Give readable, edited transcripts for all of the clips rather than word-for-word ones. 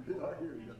hear you.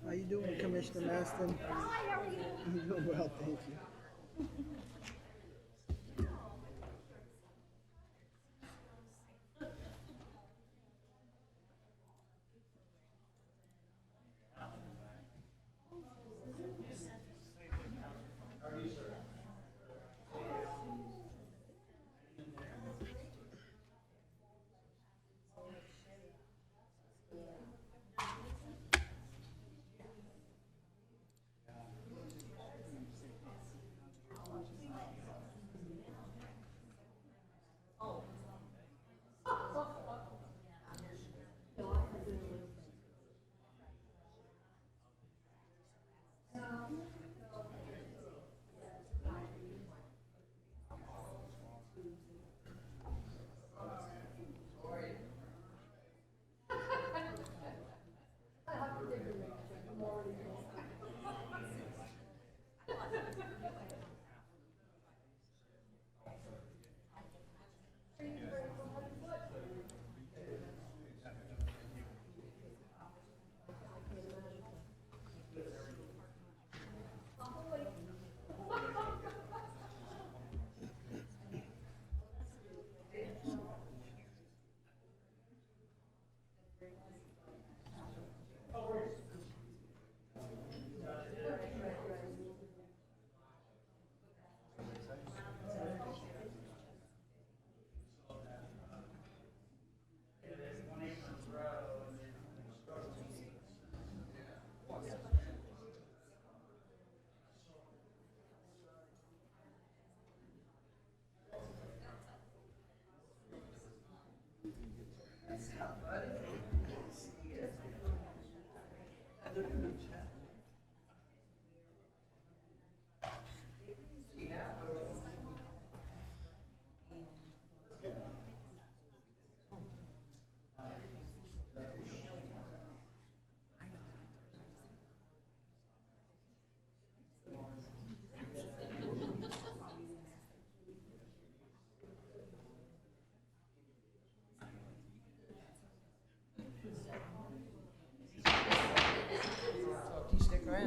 How you doing, Commissioner Maston? Hi, how are you? I'm doing well, thank you.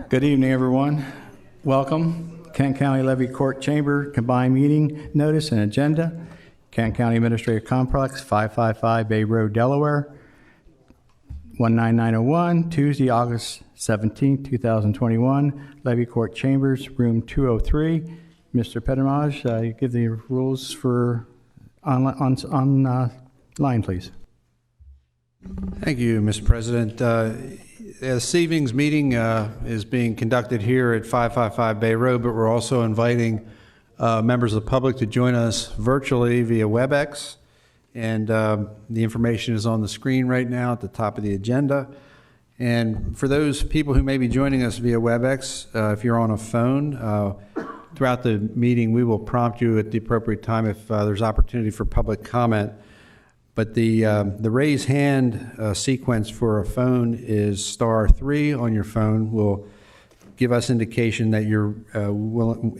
Good evening, everyone. Welcome. Kent County Levy Court Chamber Combined Meeting Notice and Agenda. Kent County Administrative Complex, 555 Bay Road, Delaware, 19901, Tuesday, August 17, 2021. Levy Court Chambers, room 203. Mr. Pedramage, you give the rules for online, please. Thank you, Mr. President. This evening's meeting is being conducted here at 555 Bay Road, but we're also inviting members of the public to join us virtually via WebEx. And the information is on the screen right now at the top of the agenda. And for those people who may be joining us via WebEx, if you're on a phone, throughout the meeting, we will prompt you at the appropriate time if there's opportunity for public comment. But the raise hand sequence for a phone is *3 on your phone will give us indication that you're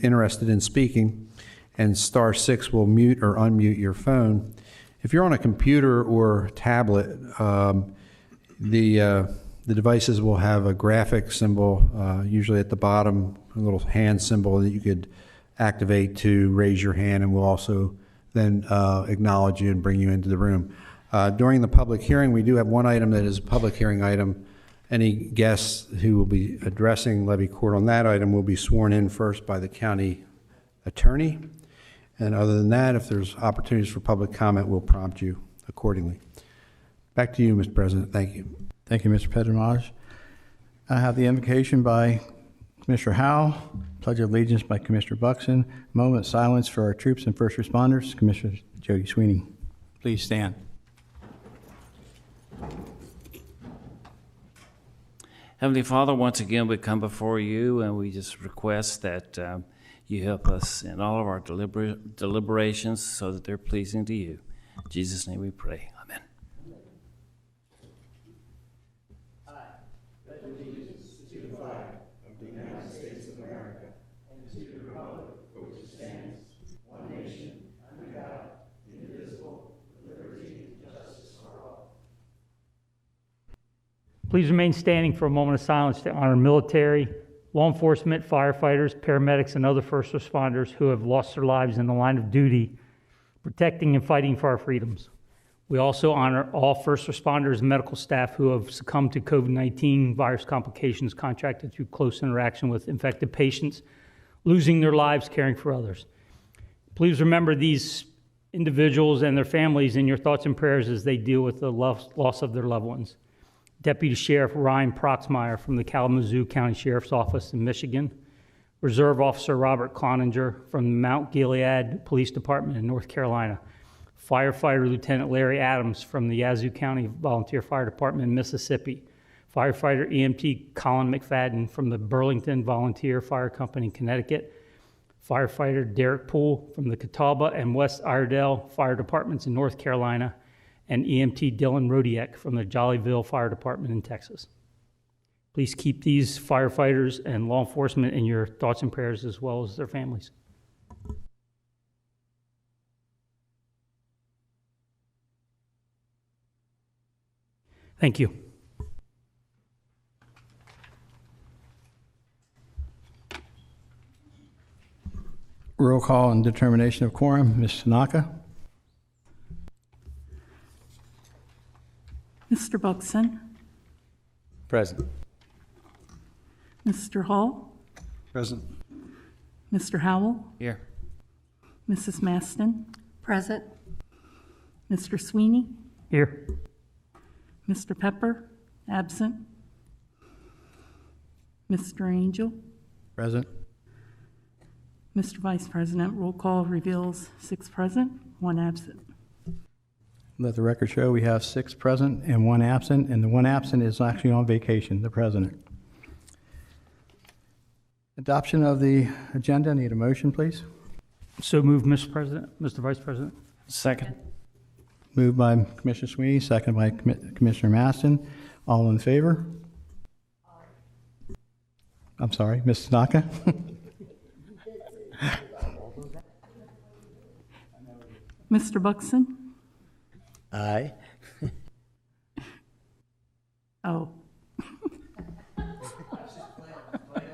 interested in speaking, and *6 will mute or unmute your phone. If you're on a computer or tablet, the devices will have a graphic symbol, usually at the bottom, a little hand symbol that you could activate to raise your hand, and we'll also then acknowledge you and bring you into the room. During the public hearing, we do have one item that is a public hearing item. Any guests who will be addressing Levy Court on that item will be sworn in first by the county attorney. And other than that, if there's opportunities for public comment, we'll prompt you accordingly. Back to you, Mr. President. Thank you. Thank you, Mr. Pedramaj. I have the invocation by Commissioner Howell, Pledge of Allegiance by Commissioner Buxton, moment of silence for our troops and first responders. Commissioner Jody Sweeney, please stand. Heavenly Father, once again we come before you and we just request that you help us in all of our deliberations so that they're pleasing to you. In Jesus' name we pray. Amen. Please remain standing for a moment of silence to honor military, law enforcement, firefighters, paramedics, and other first responders who have lost their lives in the line of duty, protecting and fighting for our freedoms. We also honor all first responders and medical staff who have succumbed to COVID-19 virus complications contracted through close interaction with infected patients, losing their lives caring for others. Please remember these individuals and their families in your thoughts and prayers as they deal with the loss of their loved ones. Deputy Sheriff Ryan Proxmire from the Kalamazoo County Sheriff's Office in Michigan, Reserve Officer Robert Cloninger from the Mount Gilead Police Department in North Carolina, Firefighter Lieutenant Larry Adams from the Yazoo County Volunteer Fire Department in Mississippi, Firefighter EMT Colin McFadden from the Burlington Volunteer Fire Company in Connecticut, Firefighter Derek Poole from the Catawba and West Iredell Fire Departments in North Carolina, and EMT Dylan Rodiek from the Jollyville Fire Department in Texas. Please keep these firefighters and law enforcement in your thoughts and prayers as well as their families. Thank you. Roll call and determination of quorum. Ms. Tanaka? Mr. Buxton, Present. Mr. Hall, Present. Mr. Howell, Here. Mrs. Maston, Present. Mr. Sweeney, Here. Mr. Pepper, absent, Mr. Angel, Present. Mr. Vice President. Roll call reveals 6 present, 1 absent. Let the record show we have 6 present and 1 absent, and the 1 absent is actually on vacation, the president. Adoption of the agenda. Need a motion, please? So moved, Mr. President, Mr. Vice President. Second. Moved by Commissioner Sweeney, second by Commissioner Maston. All in favor? I'm sorry, Ms. Tanaka? Mr. Buxton? Aye. Oh,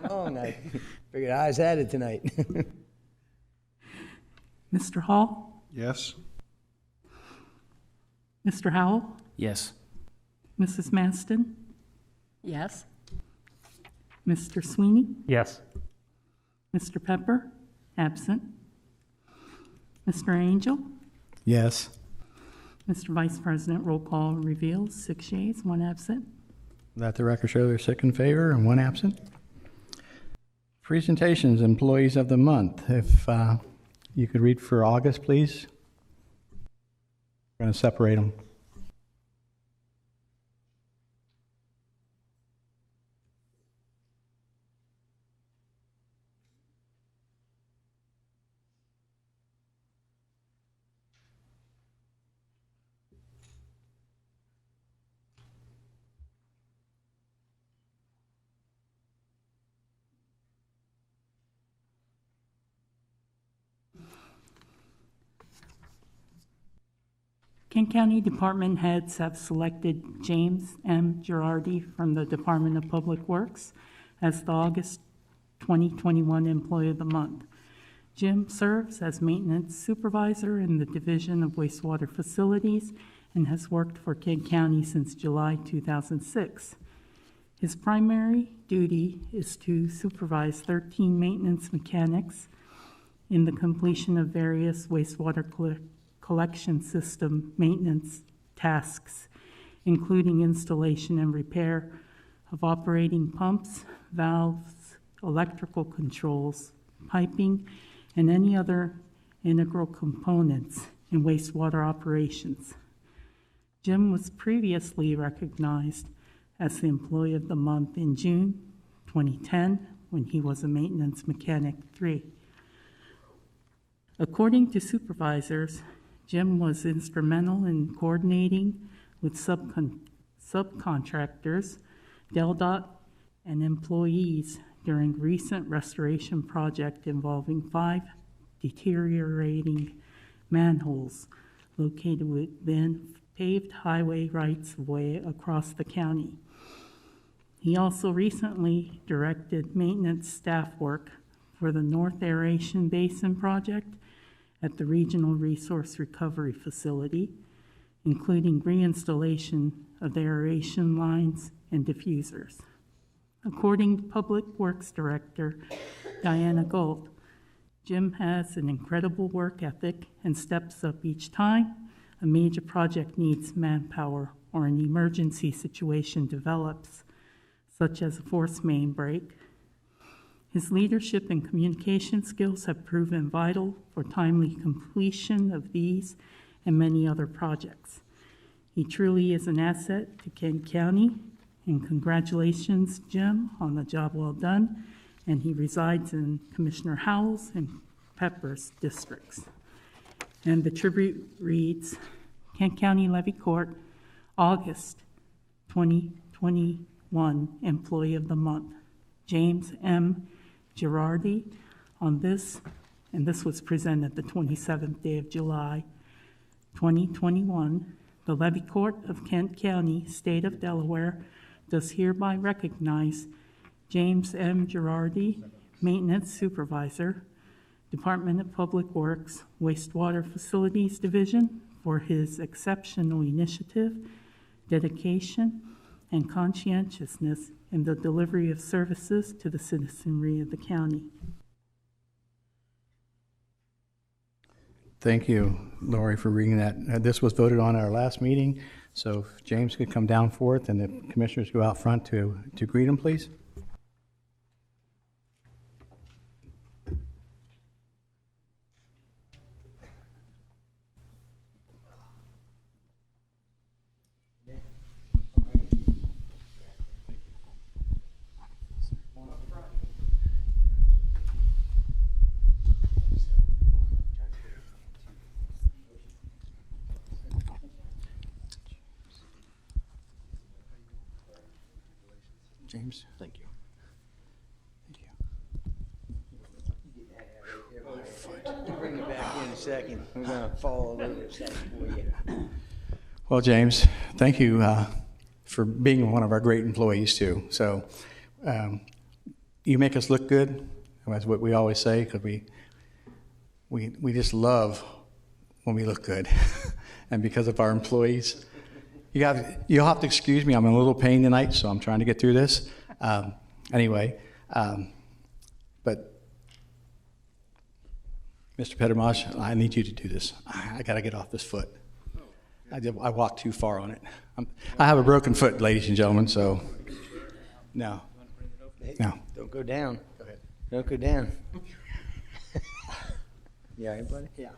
Oh, no. Figured eyes had it tonight. Mr. Hall, Yes. Mr. Howell, Yes. Mrs. Maston, Yes. Mr. Sweeney, Yes. Mr. Pepper, absent, Mr. Angel, Yes. Mr. Vice President, roll call reveals 6 yeas, 1 absent. Let the record show there's 6 in favor and 1 absent. Presentations, employees of the month. If you could read for August, please. We're going to separate them. Kent County Department heads have selected James M. Girardi from the Department of Public Works as the August 2021 Employee of the Month. Jim serves as maintenance supervisor in the Division of Wastewater Facilities and has worked for Kent County since July 2006. His primary duty is to supervise 13 maintenance mechanics in the completion of various wastewater collection system maintenance tasks, including installation and repair of operating pumps, valves, electrical controls, piping, and any other integral components in wastewater operations. Jim was previously recognized as the Employee of the Month in June 2010 when he was a Maintenance Mechanic 3. According to supervisors, Jim was instrumental in coordinating with subcontractors, DelDOT, and employees during recent restoration project involving 5 deteriorating manholes located within paved highway rights-of-way across the county. He also recently directed maintenance staff work for the North Aeration Basin project at the Regional Resource Recovery Facility, including reinstallation of the aeration lines and diffusers. According to Public Works Director Diana Gold, Jim has an incredible work ethic and steps up each time a major project needs manpower or an emergency situation develops, such as a force main break. His leadership and communication skills have proven vital for timely completion of these and many other projects. He truly is an asset to Kent County, and congratulations, Jim, on the job well done. And he resides in Commissioner Howell's and Pepper's districts. And the tribute reads, Kent County Levy Court, August 2021 Employee of the Month, James M. Girardi, on this, and this was presented the 27th day of July, 2021. The Levy Court of Kent County, State of Delaware, does hereby recognize James M. Girardi, Maintenance Supervisor, Department of Public Works, Wastewater Facilities Division, for his exceptional initiative, dedication, and conscientiousness in the delivery of services to the citizenry of the county. Thank you, Lori, for reading that. This was voted on at our last meeting, so if James could come down forth and the commissioners go out front to greet him, please. James, thank you. Thank you. We'll bring you back in a second. We're going to follow a little second for you. Well, James, thank you for being one of our great employees too. So you make us look good. That's what we always say, because we just love when we look good. And because of our employees, you'll have to excuse me. I'm in a little pain tonight, so I'm trying to get through this. Anyway, but Mr. Pettermosh, I need you to do this. I got to get off this foot. I walked too far on it. I have a broken foot, ladies and gentlemen, so no. No. Don't go down. Go ahead. Don't go down. Yeah, everybody? Yeah.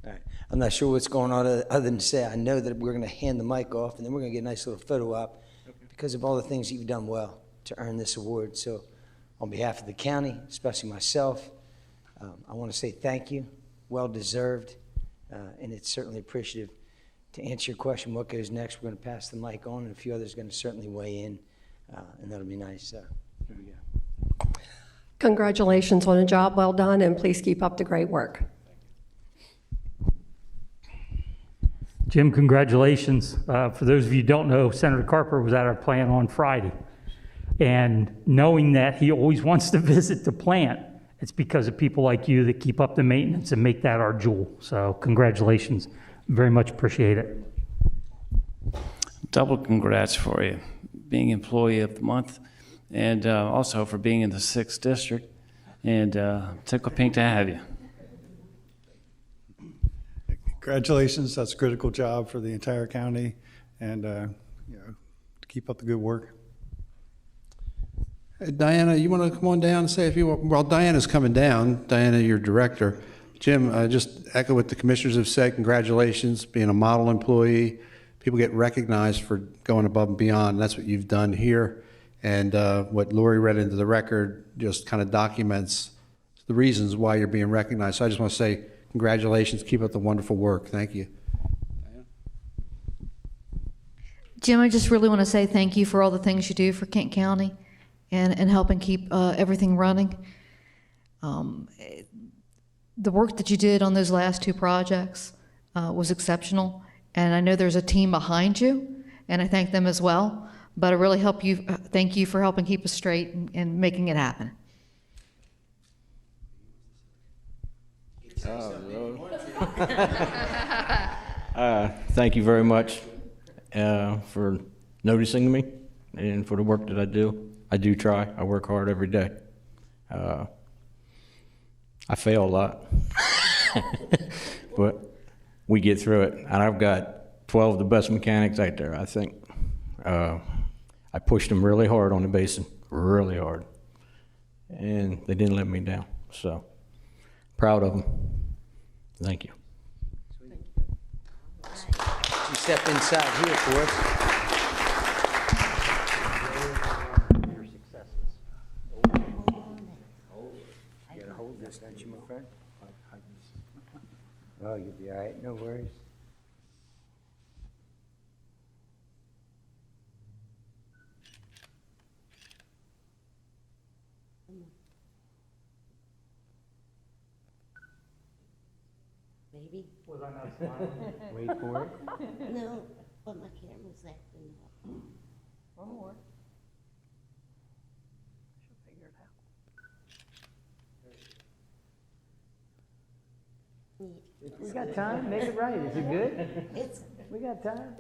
All right. I'm not sure what's going on other than to say I know that we're going to hand the mic off, and then we're going to get a nice little photo op because of all the things that you've done well to earn this award. So on behalf of the county, especially myself, I want to say thank you. Well deserved, and it's certainly appreciative. To answer your question, what goes next, we're going to pass the mic on, and a few others are going to certainly weigh in, and that'll be nice. Here we go. Congratulations on a job well done, and please keep up the great work. Jim, congratulations. For those of you who don't know, Senator Carper was at our plant on Friday. And knowing that he always wants to visit the plant, it's because of people like you that keep up the maintenance and make that our jewel. So congratulations. Very much appreciate it. Double congrats for you, being Employee of the Month, and also for being in the 6th District. And tickle pink to have you. Congratulations, that's a critical job for the entire county, and keep up the good work. Hey, Diana, you want to come on down and say a few? Well, Diana's coming down. Diana, your director. Jim, just echo what the commissioners have said. Congratulations, being a model employee. People get recognized for going above and beyond. That's what you've done here. And what Lori read into the record just kind of documents the reasons why you're being recognized. So I just want to say congratulations. Keep up the wonderful work. Thank you. Jim, I just really want to say thank you for all the things you do for Kent County and helping keep everything running. The work that you did on those last 2 projects was exceptional, and I know there's a team behind you, and I thank them as well, but I really thank you for helping keep us straight and making it happen. Thank you very much for noticing me and for the work that I do. I do try. I work hard every day. I fail a lot, but we get through it. And I've got 12 of the best mechanics out there, I think. I pushed them really hard on the basin, really hard, and they didn't let me down. So proud of them. Thank you. You step inside here for us. You gotta hold this, don't you, my friend? Oh, you'll be all right. No worries. Maybe. Was I not smiling? Wait for it. No, but my camera's acting up. One more. She'll figure it out. We got time, make it right. Is it good? It's, We got time.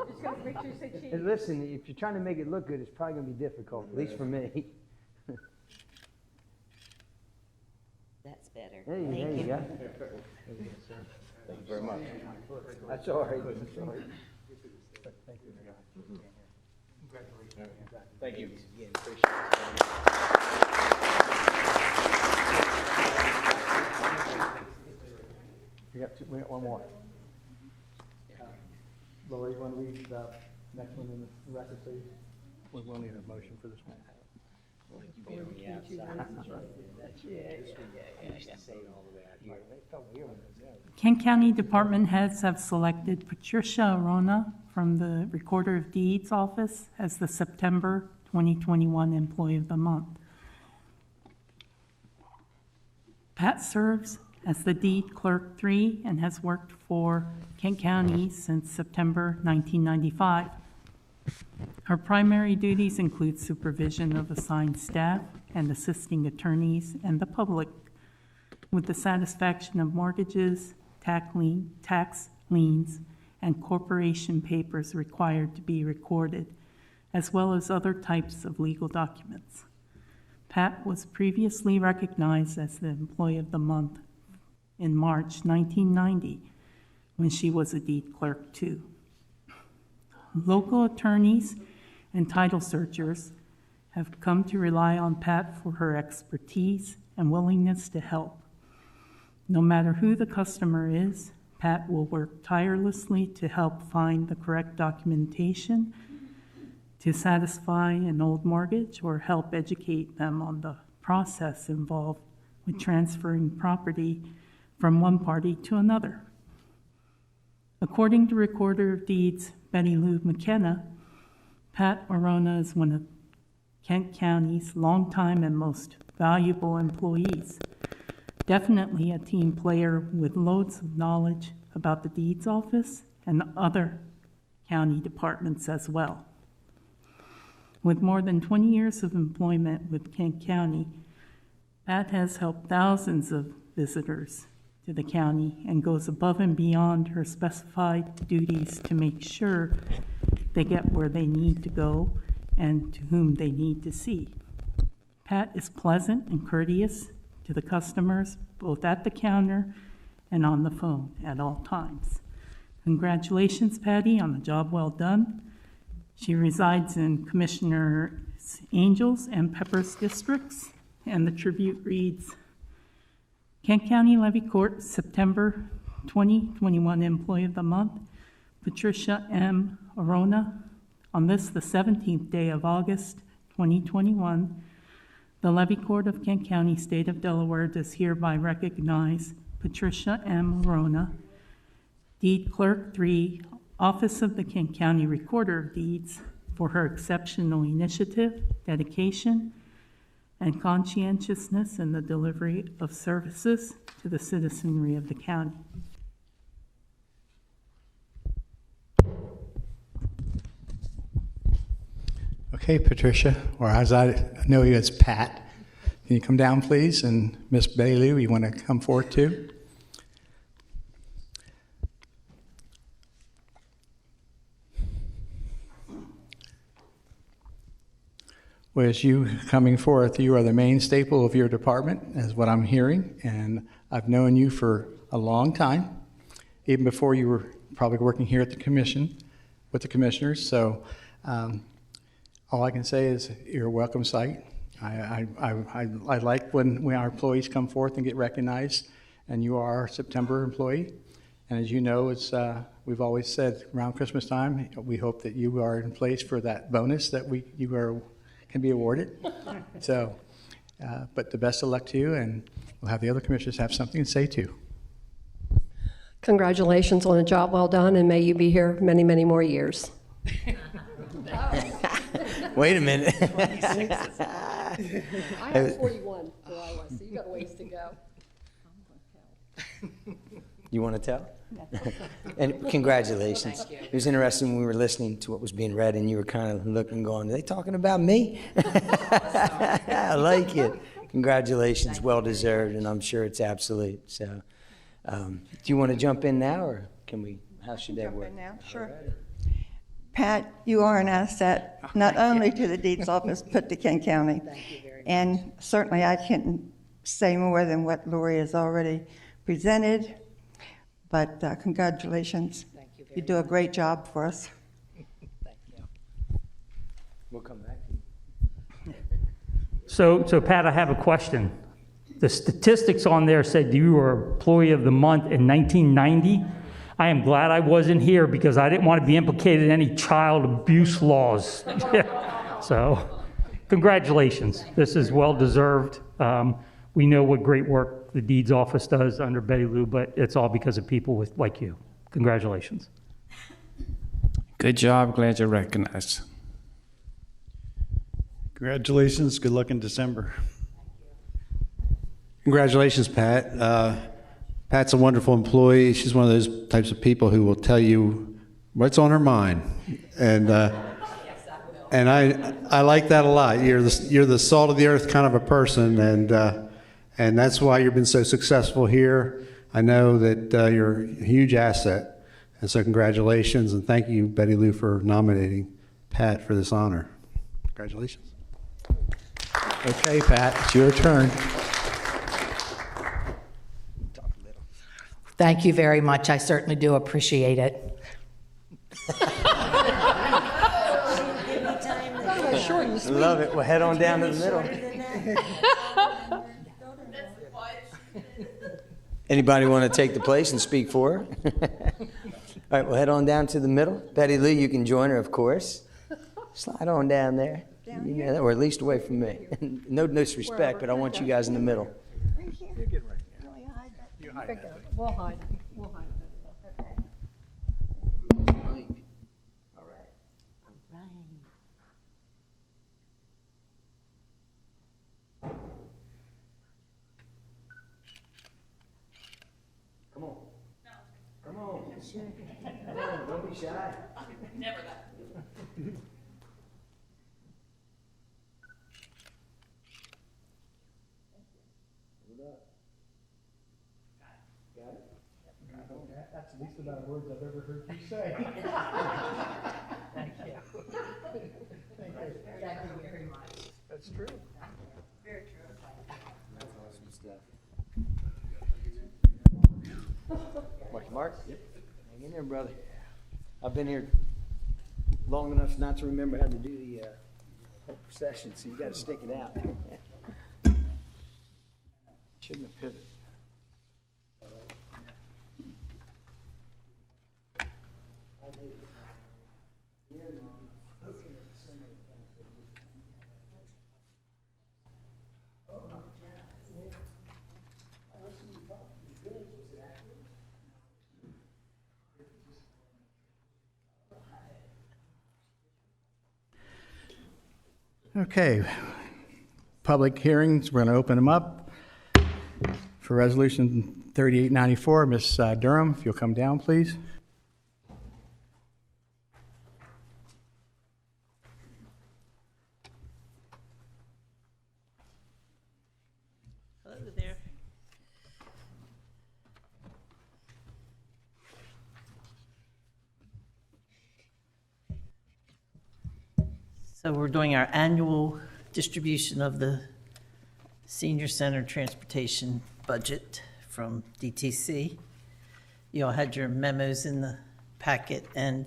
Just got pictures that she. And listen, if you're trying to make it look good, it's probably gonna be difficult, at least for me. that's better. There you Thank go. Thank you very much. That's all right. That's all right. Thank you. Again, appreciate it. We got one more. Lori, you want to read the next one in the record, please? We'll need a motion for this one. Kent County Department heads have selected Patricia Arona from the Recorder of Deeds Office as the September 2021 Employee of the Month. Pat serves as the Deed Clerk 3 and has worked for Kent County since September 1995. Her primary duties include supervision of assigned staff and assisting attorneys and the public with the satisfaction of mortgages, tax liens, and corporation papers required to be recorded, as well as other types of legal documents. Pat was previously recognized as the Employee of the Month in March 1990 when she was a deed clerk too. Local attorneys and title searchers have come to rely on Pat for her expertise and willingness to help. No matter who the customer is, Pat will work tirelessly to help find the correct documentation to satisfy an old mortgage or help educate them on the process involved with transferring property from one party to another. According to Recorder of Deeds Betty Lou McKenna, Pat Orona is one of Kent County's longtime and most valuable employees. Definitely a team player with loads of knowledge about the deeds office and other county departments as well. With more than 20 years of employment with Kent County, Pat has helped thousands of visitors to the county and goes above and beyond her specified duties to make sure they get where they need to go and to whom they need to see. Pat is pleasant and courteous to the customers, both at the counter and on the phone at all times. Congratulations, Patty, on the job well done. She resides in Commissioner Angels and Peppers districts, and the tribute reads, Kent County Levy Court, September 2021 Employee of the Month, Patricia M. Orona. On this, the 17th day of August 2021, the Levy Court of Kent County, State of Delaware, does hereby recognize Patricia M. Orona, Deed Clerk 3, Office of the Kent County Recorder of Deeds, for her exceptional initiative, dedication, and conscientiousness in the delivery of services to the citizenry of the county. Okay, Patricia, or as I know you as Pat, can you come down, please? And Miss Bailey, you want to come forward too? Well, as you coming forth, you are the main staple of your department, is what I'm hearing, and I've known you for a long time, even before you were probably working here at the commission with the commissioners. So all I can say is you're a welcome sight. I like when our employees come forth and get recognized, and you are our September employee. And as you know, it's we've always said around Christmas time, we hope that you are in place for that bonus that can be awarded. So, but the best of luck to you, and we'll have the other commissioners have something to say too. Congratulations on a job well done, and may you be here many, many more years. Wait a minute. I have 41 where I was, so you got a ways to go. You want to tell? And congratulations. It was interesting when we were listening to what was being read, and you were kind of looking, going, are they talking about me? I like it. Congratulations, well deserved, and I'm sure it's absolute. So, do you want to jump in now, or can we? How should that work? Jump in now, sure. Pat, you are an asset not only to the deeds office, but to Kent County. Thank you very much. And certainly I can't say more than what Lori has already presented. But congratulations. Thank you very You do a great job for us. Thank you. We'll come back. So Pat, I have a question. The statistics on there said you were Employee of the Month in 1990. I am glad I wasn't here because I didn't want to be implicated in any child abuse laws. So, congratulations. This is well deserved. We know what great work the deeds office does under Betty Lou, but it's all because of people like you. Congratulations. Good job. Glad you're recognized. Congratulations. Good luck in December. Congratulations, Pat. Pat's a wonderful employee. She's one of those types of people who will tell you what's on her mind, and I like that a lot. You're the salt of the earth kind of a person, and that's why you've been so successful here. I know that you're a huge asset, and so congratulations, and thank you, Betty Lou, for nominating Pat for this honor. Congratulations. Okay, Pat, it's your turn. Thank you very much. I certainly do appreciate it. Love it. Well, head on down to the middle. Anybody want to take the place and speak for her? All right, we'll head on down to the middle. Betty Lou, you can join her, of course. Slide on down there. You know, or at least away from me. No disrespect, but I want you guys in the middle. We'll hide. We'll hide. Come on. Come on. Come on, don't be shy. Never that. That's the least amount of words I've ever heard you say. Thank you. Thank you. Thank you very much. That's true. Very true. That's awesome stuff. Mark? Yep. Hang in there, brother. I've been here long enough not to remember how to do the whole procession, so you got to stick it out. Shouldn't have pivoted. Okay, public hearings, we're going to open them up. For Resolution 3894, Ms. Durham, if you'll come down, please. Hello there. So we're doing our annual distribution of the Senior Center Transportation budget from DTC. You all had your memos in the packet, and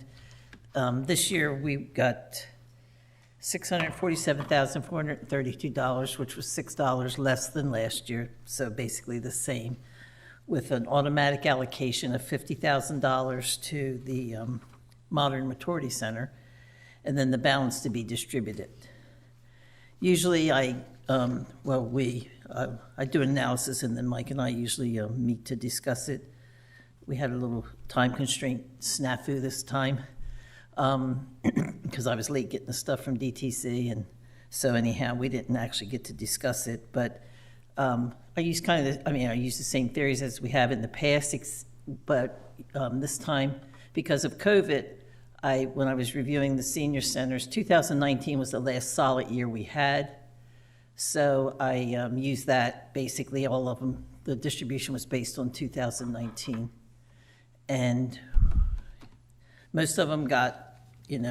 this year we got $647,432, which was $6 less than last year, so basically the same, with an automatic allocation of $50,000 to the Modern Maturity Center, and then the balance to be distributed. Usually I do an analysis, and then Mike and I usually meet to discuss it. We had a little time constraint snafu this time because I was late getting the stuff from DTC, and so anyhow, we didn't actually get to discuss it. But I use the same theories as we have in the past, but this time, because of COVID, when I was reviewing the senior centers, 2019 was the last solid year we had. So I used that, basically all of them. The distribution was based on 2019. And most of them got, with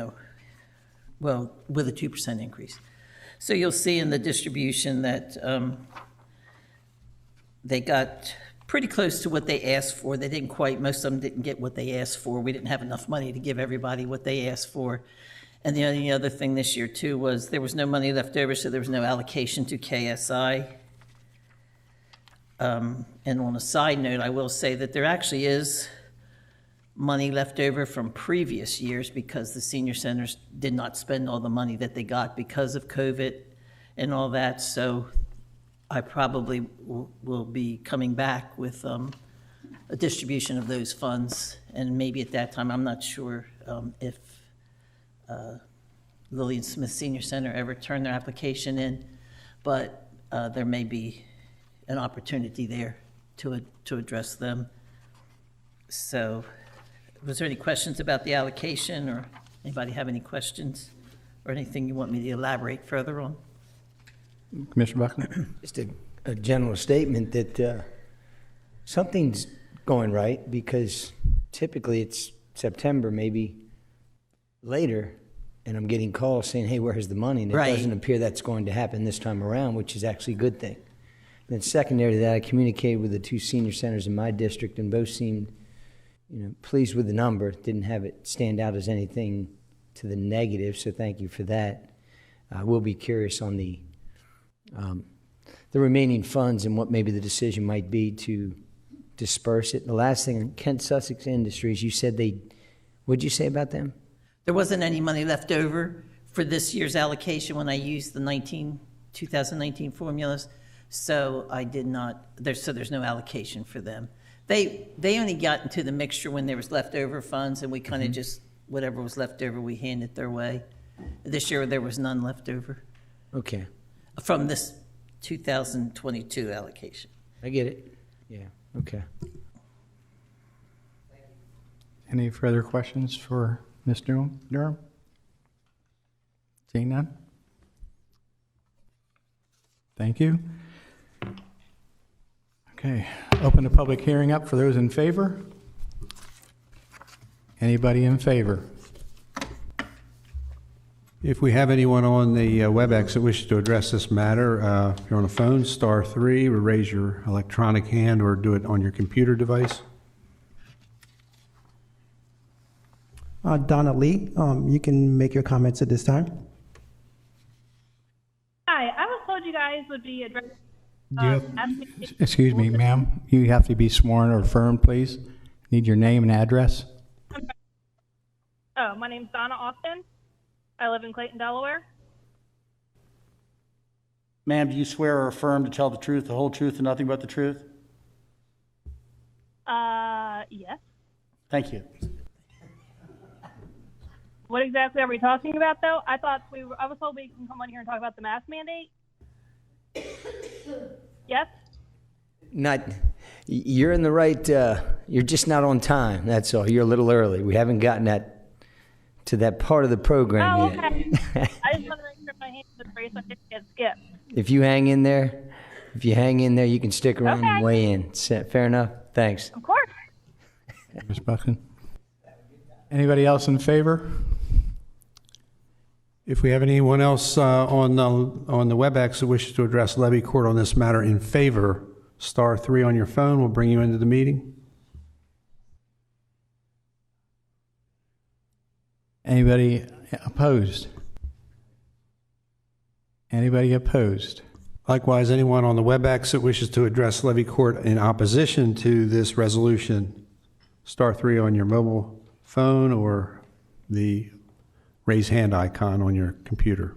a 2% increase. So you'll see in the distribution that they got pretty close to what they asked for. They didn't quite, most of them didn't get what they asked for. We didn't have enough money to give everybody what they asked for. And the only other thing this year too was there was no money left over, so there was no allocation to KSI. And on a side note, I will say that there actually is money left over from previous years because the senior centers did not spend all the money that they got because of COVID and all that. So I probably will be coming back with a distribution of those funds, and maybe at that time, I'm not sure if Lillian Smith Senior Center ever turned their application in, but there may be an opportunity there to address them. So was there any questions about the allocation, or anybody have any questions or anything you want me to elaborate further on? Commissioner Buckner? Just a general statement that something's going right, because typically it's September, maybe later, and I'm getting calls saying, hey, where's the money? And it Right. doesn't appear that's going to happen this time around, which is actually a good thing. Then secondary to that, I communicated with the two senior centers in my district, and both seemed, pleased with the number. Didn't have it stand out as anything to the negative, so thank you for that. I will be curious on the remaining funds and what maybe the decision might be to disperse it. The last thing, Kent Sussex Industries, you said what'd you say about them? There wasn't any money left over for this year's allocation when I used the 2019 formulas, so I did not, there's no allocation for them. They only got into the mixture when there was leftover funds, and we kind of just, whatever was left over, we handed their way. This year, there was none left over. Okay. From this 2022 allocation. I get it. Yeah, okay. Any further questions for Ms. Durham? Seeing none? Thank you. Okay, open the public hearing up for those in favor. Anybody in favor? If we have anyone on the WebEx that wishes to address this matter, if you're on a phone, *3, or raise your electronic hand or do it on your computer device. Donna Lee, you can make your comments at this time. Hi, I was told you guys would be addressing. Excuse me, ma'am. You have to be sworn or affirmed, please. Need your name and address. Oh, my name's Donna Austin. I live in Clayton, Delaware. Ma'am, do you swear or affirm to tell the truth, the whole truth, and nothing but the truth? Yes. Thank you. What exactly are we talking about, though? I was told we can come on here and talk about the mask mandate. Yes? You're in the right, you're just not on time, that's all. You're a little early. We haven't gotten to that part of the program yet. Okay. I just want to make sure my hands are raised so I didn't get skipped. If you hang in there, you can stick around and weigh in. Fair enough? Thanks. Of course. Ms. Buxton. Anybody else in favor? If we have anyone else on the WebEx that wishes to address Levy Court on this matter in favor, *3 on your phone will bring you into the meeting. Anybody opposed? Anybody opposed? Likewise, anyone on the WebEx that wishes to address Levy Court in opposition to this resolution, *3 on your mobile phone or the raise hand icon on your computer.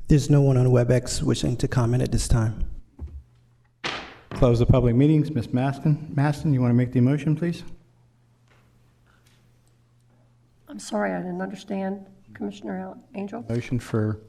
There's no one on WebEx wishing to comment at this time. Close the public meetings. Ms. Maston, you want to make the motion, please? I'm sorry, I didn't understand, Commissioner Angel. Motion for...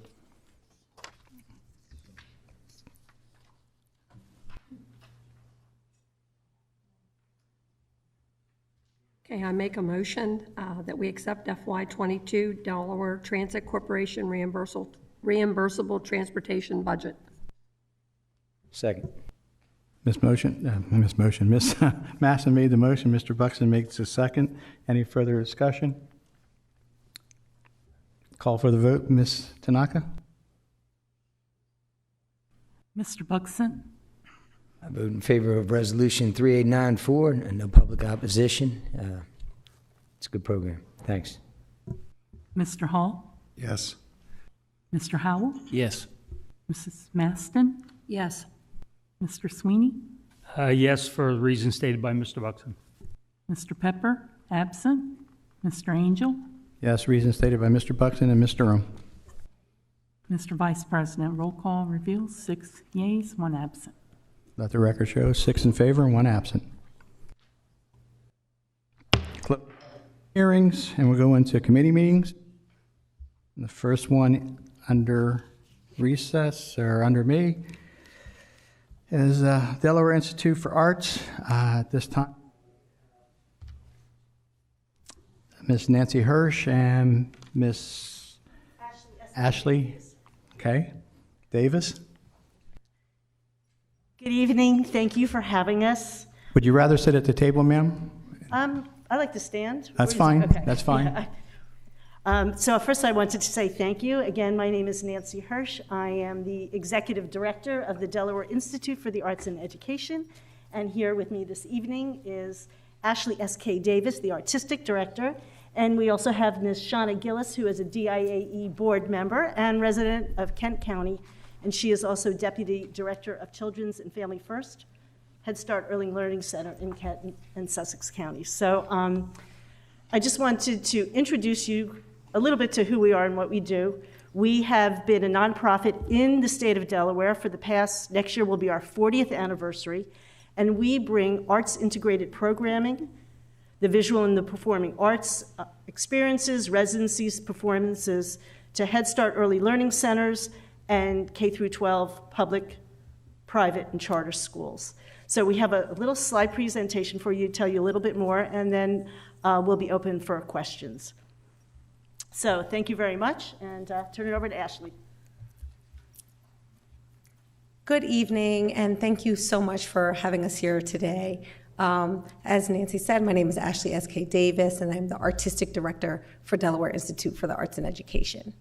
Okay, I make a motion that we accept FY22 Delaware Transit Corporation reimbursable transportation budget. Second. Ms. Masson made the motion. Mr. Buxton makes the second. Any further discussion? Call for the vote. Ms. Tanaka? Mr. Buxton? I vote in favor of Resolution 3894 and no public opposition. It's a good program. Thanks. Mr. Hall? Yes. Mr. Howell? Yes. Mrs. Maston? Yes. Mr. Sweeney? Yes, for the reasons stated by Mr. Buxton. Mr. Pepper? Absent. Mr. Angel? Yes, reason stated by Mr. Buxton and Mr. Durham. Mr. Vice President, roll call reveals 6 yeas, 1 absent. Let the record show 6 in favor and 1 absent. Hearings, and we'll go into committee meetings. The first one under recess, or under me, is Delaware Institute for Arts. At this time, Miss Nancy Hirsch and Miss Ashley Davis. Good evening. Thank you for having us. Would you rather sit at the table, ma'am? I like to stand. That's fine. Okay. That's fine. Yeah. So first I wanted to say thank you. Again, my name is Nancy Hirsch. I am the Executive Director of the Delaware Institute for the Arts and Education. And here with me this evening is Ashley S.K. Davis, the Artistic Director. And we also have Ms. Shauna Gillis, who is a DIAE board member and resident of Kent County. And she is also Deputy Director of Children's and Family First, Head Start Early Learning Center in Kent and Sussex County. So I just wanted to introduce you a little bit to who we are and what we do. We have been a nonprofit in the state of Delaware for the past, next year will be our 40th anniversary, and we bring arts integrated programming, the visual and the performing arts experiences, residencies, performances to Head Start Early Learning Centers and K through 12 public, private, and charter schools. So we have a little slide presentation for you to tell you a little bit more, and then we'll be open for questions. So thank you very much, and turn it over to Ashley. Good evening, and thank you so much for having us here today. As Nancy said, my name is Ashley S.K. Davis, and I'm the Artistic Director for Delaware Institute for the Arts and Education.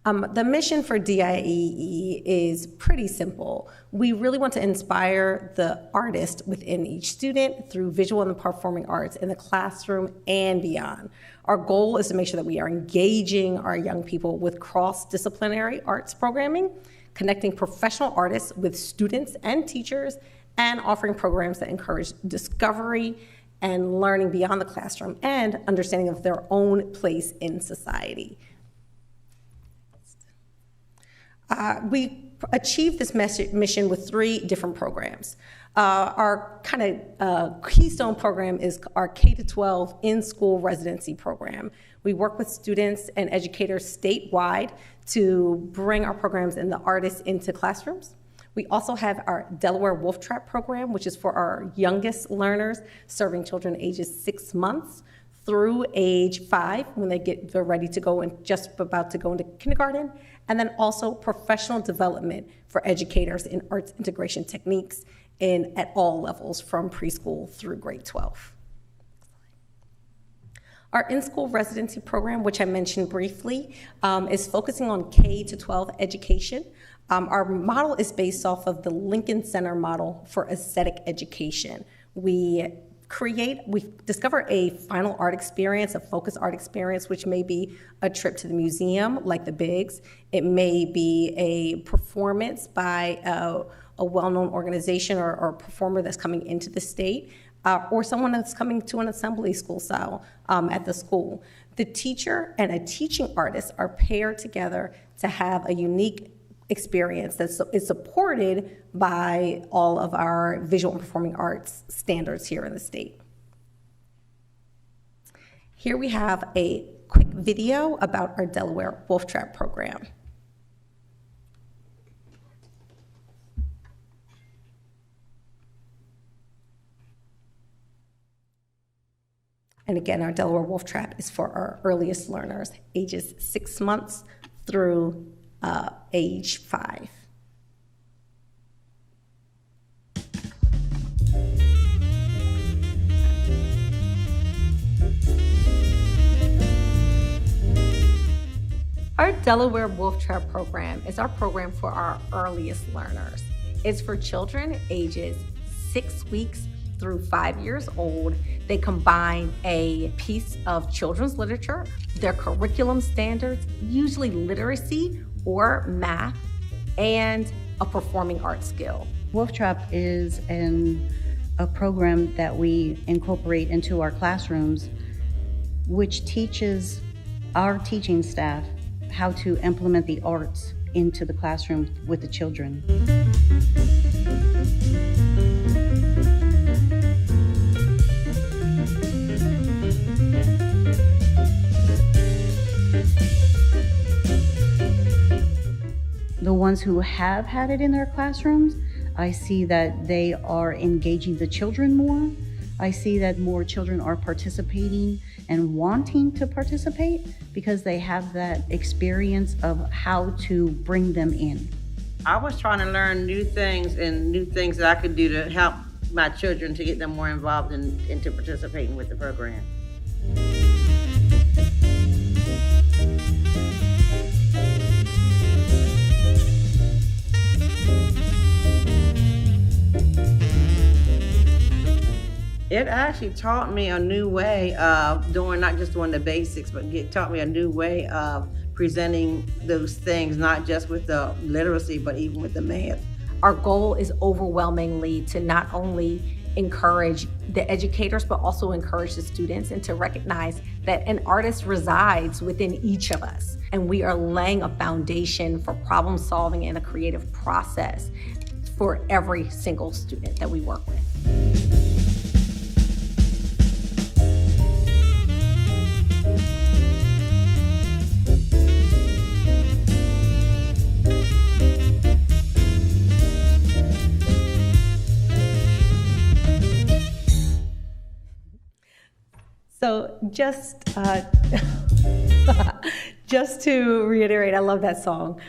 The mission for DIAE is pretty simple. We really want to inspire the artist within each student through visual and the performing arts in the classroom and beyond. Our goal is to make sure that we are engaging our young people with cross-disciplinary arts programming, connecting professional artists with students and teachers, and offering programs that encourage discovery and learning beyond the classroom and understanding of their own place in society. We achieved this mission with 3 different programs. Our kind of keystone program is our K-12 in-school residency program. We work with students and educators statewide to bring our programs and the artists into classrooms. We also have our Delaware Wolf Trap program, which is for our youngest learners, serving children ages 6 months through age 5 when they're ready to go and just about to go into kindergarten. And then also professional development for educators in arts integration techniques at all levels from preschool through grade 12. Our in-school residency program, which I mentioned briefly, is focusing on K-12 education. Our model is based off of the Lincoln Center model for aesthetic education. We discover a final art experience, a focused art experience, which may be a trip to the museum, like the Bigs. It may be a performance by a well-known organization or performer that's coming into the state, or someone that's coming to an assembly school style at the school. The teacher and a teaching artist are paired together to have a unique experience that is supported by all of our visual and performing arts standards here in the state. Here we have a quick video about our Delaware Wolf Trap program. And again, our Delaware Wolf Trap is for our earliest learners, ages 6 months through age 5. Our Delaware Wolf Trap program is our program for our earliest learners. It's for children ages 6 weeks through 5 years old. They combine a piece of children's literature, their curriculum standards, usually literacy or math, and a performing arts skill. Wolf Trap is a program that we incorporate into our classrooms, which teaches our teaching staff how to implement the arts into the classroom with the children. The ones who have had it in their classrooms, I see that they are engaging the children more. I see that more children are participating and wanting to participate because they have that experience of how to bring them in. I was trying to learn new things and new things that I could do to help my children to get them more involved into participating with the program. It actually taught me a new way of doing, not just doing the basics, but taught me a new way of presenting those things, not just with the literacy, but even with the math. Our goal is overwhelmingly to not only encourage the educators, but also encourage the students and to recognize that an artist resides within each of us. And we are laying a foundation for problem solving and a creative process for every single student that we work with. So just to reiterate, I love that song.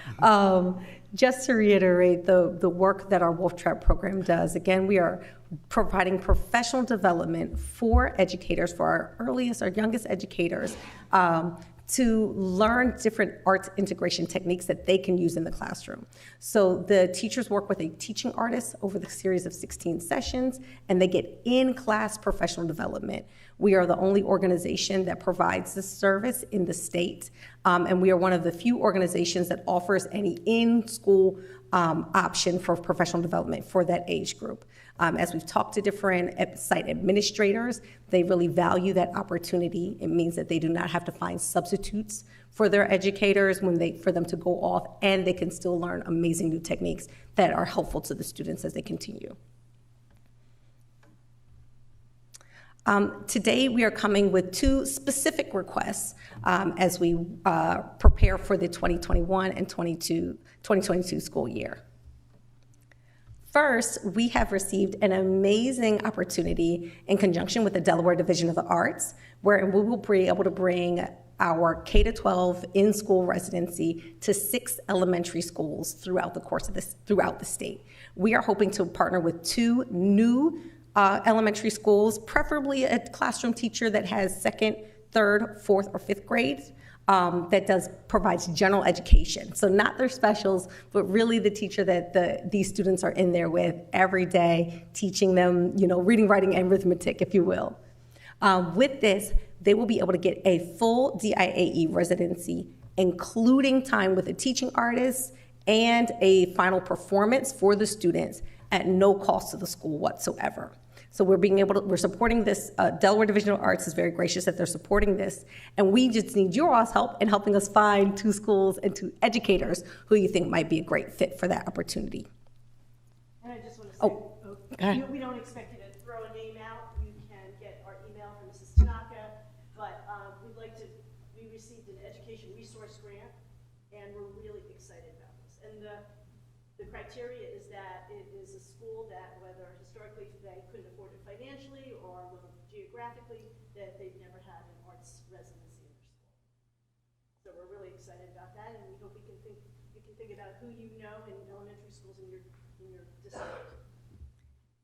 Just to reiterate the work that our Wolf Trap program does, again, we are providing professional development for educators, for our youngest educators, to learn different arts integration techniques that they can use in the classroom. So the teachers work with a teaching artist over the series of 16 sessions, and they get in-class professional development. We are the only organization that provides this service in the state, and we are one of the few organizations that offers any in-school option for professional development for that age group. As we've talked to different site administrators, they really value that opportunity. It means that they do not have to find substitutes for their educators for them to go off, and they can still learn amazing new techniques that are helpful to the students as they continue. Today, we are coming with two specific requests as we prepare for the 2021 and 2022 school year. First, we have received an amazing opportunity in conjunction with the Delaware Division of the Arts, where we will be able to bring our K-12 in-school residency to 6 elementary schools throughout the state. We are hoping to partner with 2 new elementary schools, preferably a classroom teacher that has 2nd, 3rd, 4th, or 5th grades. That provides general education. So not their specials, but really the teacher that these students are in there with every day, teaching them, reading, writing, and arithmetic, if you will. With this, they will be able to get a full DIAE residency, including time with a teaching artist and a final performance for the students at no cost to the school whatsoever. So we're supporting this. Delaware Division of Arts is very gracious that they're supporting this. And we just need your all's help in helping us find 2 schools and 2 educators who you think might be a great fit for that opportunity. And I just want to say, we don't expect you to throw a name out. You can get our email from Mrs. Tanaka, but we received an education resource grant, and we're really excited about this. And the criteria is that it is a school that, whether historically they couldn't afford it financially or geographically, that they've never had an arts residency in their school. So we're really excited about that, and we hope you can think about who you know in elementary schools in your district.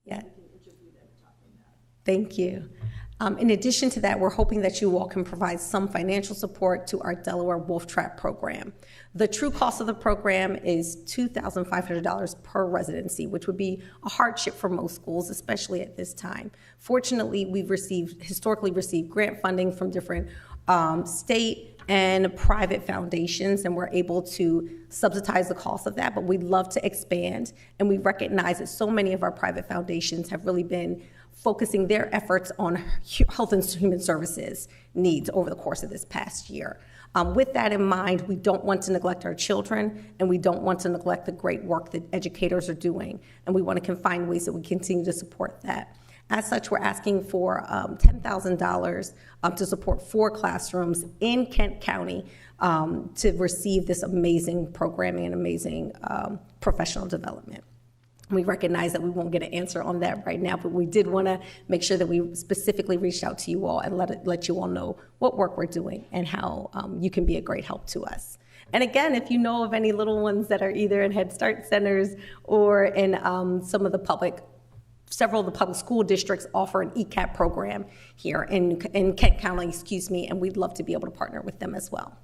Yeah. We can interview them talking about it. Thank you. In addition to that, we're hoping that you all can provide some financial support to our Delaware Wolf Trap program. The true cost of the program is $2,500 per residency, which would be a hardship for most schools, especially at this time. Fortunately, we've historically received grant funding from different state and private foundations, and we're able to subsidize the cost of that, but we'd love to expand, and we recognize that so many of our private foundations have really been focusing their efforts on health and human services needs over the course of this past year. With that in mind, we don't want to neglect our children, and we don't want to neglect the great work that educators are doing, and we want to find ways that we continue to support that. As such, we're asking for $10,000 to support 4 classrooms in Kent County to receive this amazing programming and amazing professional development. We recognize that we won't get an answer on that right now, but we did want to make sure that we specifically reached out to you all and let you all know what work we're doing and how you can be a great help to us. And again, if you know of any little ones that are either in Head Start centers or in several of the public school districts offer an ECAP program here in Kent County, and we'd love to be able to partner with them as well.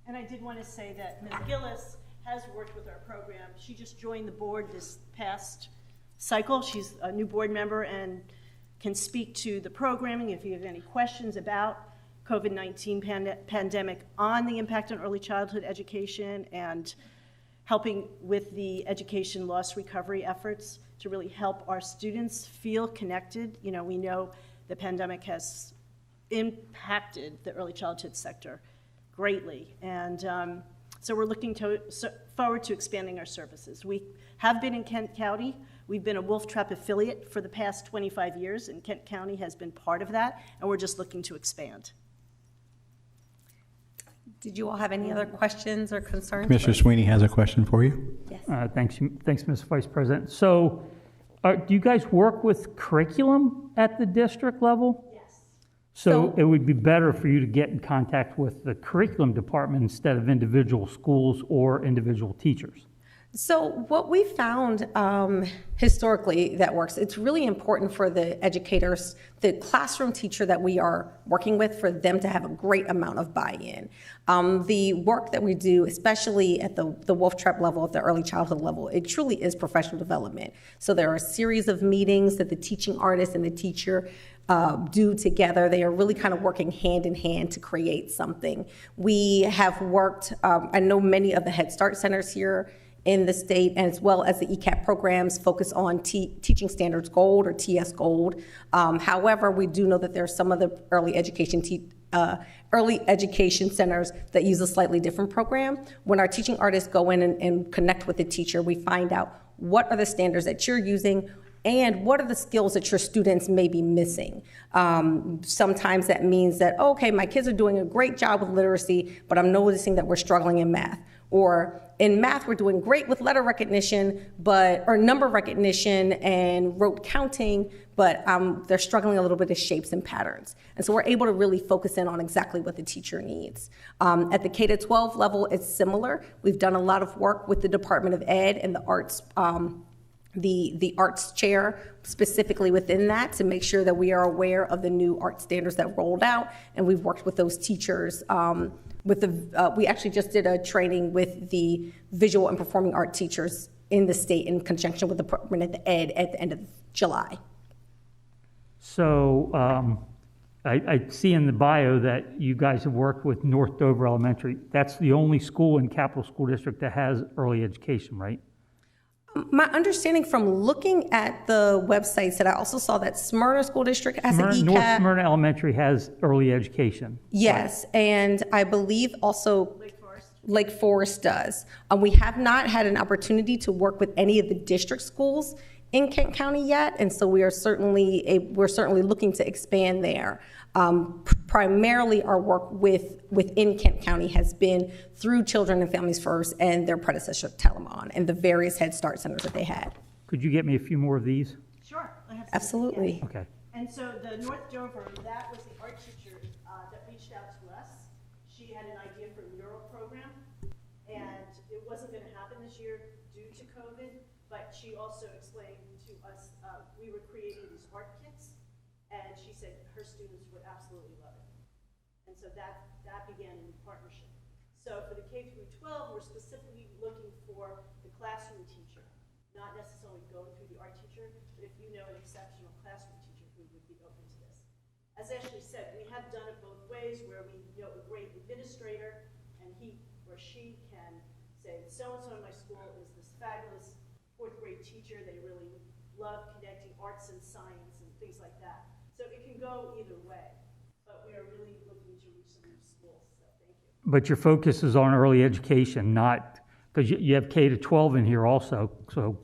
And I did want to say that Ms. Gillis has worked with our program. She just joined the board this past cycle. She's a new board member and can speak to the programming if you have any questions about COVID-19 pandemic on the impact on early childhood education and helping with the education loss recovery efforts to really help our students feel connected. You know, we know the pandemic has impacted the early childhood sector greatly, and so we're looking forward to expanding our services. We have been in Kent County. We've been a Wolf Trap affiliate for the past 25 years, and Kent County has been part of that, and we're just looking to expand. Did you all have any other questions or concerns? Mr. Sweeney has a question for you. Yes. Thanks, Ms. Vice President. So, do you guys work with curriculum at the district level? Yes. So it would be better for you to get in contact with the curriculum department instead of individual schools or individual teachers. So what we found historically that works, it's really important for the educators, the classroom teacher that we are working with, for them to have a great amount of buy-in. The work that we do, especially at the Wolf Trap level, at the early childhood level, it truly is professional development. So there are a series of meetings that the teaching artist and the teacher do together. They are really kind of working hand in hand to create something. We have worked, I know many of the Head Start centers here in the state, as well as the ECAP programs, focus on Teaching Standards Gold or TS Gold. However, we do know that there are some of the early education centers that use a slightly different program. When our teaching artists go in and connect with the teacher, we find out what are the standards that you're using and what are the skills that your students may be missing. Sometimes that means that, okay, my kids are doing a great job with literacy, but I'm noticing that we're struggling in math. Or in math, we're doing great with letter recognition, or number recognition and rote counting, but they're struggling a little bit with shapes and patterns. And so we're able to really focus in on exactly what the teacher needs. At the K-12 level, it's similar. We've done a lot of work with the Department of Ed and the arts, the arts chair specifically within that, to make sure that we are aware of the new art standards that rolled out, and we've worked with those teachers. We actually just did a training with the visual and performing art teachers in the state in conjunction with the Department of Ed at the end of July. So I see in the bio that you guys have worked with North Dover Elementary. That's the only school in Capital School District that has early education, right? My understanding from looking at the websites that I also saw that Smyrna School District has an ECAP. North Smyrna Elementary has early education. Yes, and I believe also Lake Forest does. We have not had an opportunity to work with any of the district schools in Kent County yet, and so we're certainly looking to expand there. Primarily, our work within Kent County has been through Children and Families First and their predecessor, Telemon, and the various Head Start centers that they had. Could you get me a few more of these? Sure. Absolutely. Yeah. Okay. And so the North Dover, that was the art teacher that reached out to us. She had an idea for a mural program, and it wasn't going to happen this year due to COVID, but she also explained to us, we were creating these art kits, and she said her students would absolutely love it. And so that began in partnership. So for the K-12, we're specifically looking for the classroom teacher, not necessarily going through the art teacher, but if you know an exceptional classroom teacher who would be open to this. As Ashley said, we have done it both ways, where we know a great administrator and he or she can say, so-and-so in my school is this fabulous fourth grade teacher. They really love connecting arts and science and things like that. So it can go either way, but we are really looking to reach some of these schools, so thank you. But your focus is on early education, not, because you have K-12 in here also, so.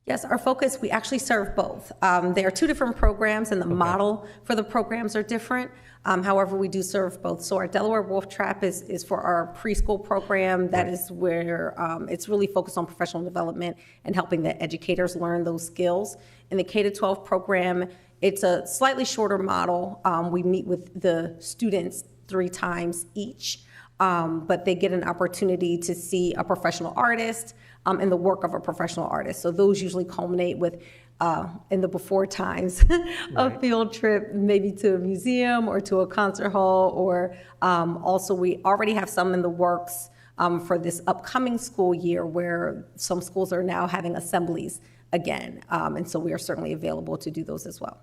Yes, our focus, we actually serve both. There are two different programs, and the model for the programs are different. However, we do serve both. So our Delaware Wolf Trap is for our preschool program. That is where it's really focused on professional development and helping the educators learn those skills. In the K-12 program, it's a slightly shorter model. We meet with the students 3 times each, but they get an opportunity to see a professional artist and the work of a professional artist. So those usually culminate with in the before times, a field trip maybe to a museum or to a concert hall, or also we already have some in the works for this upcoming school year where some schools are now having assemblies again. And so we are certainly available to do those as well.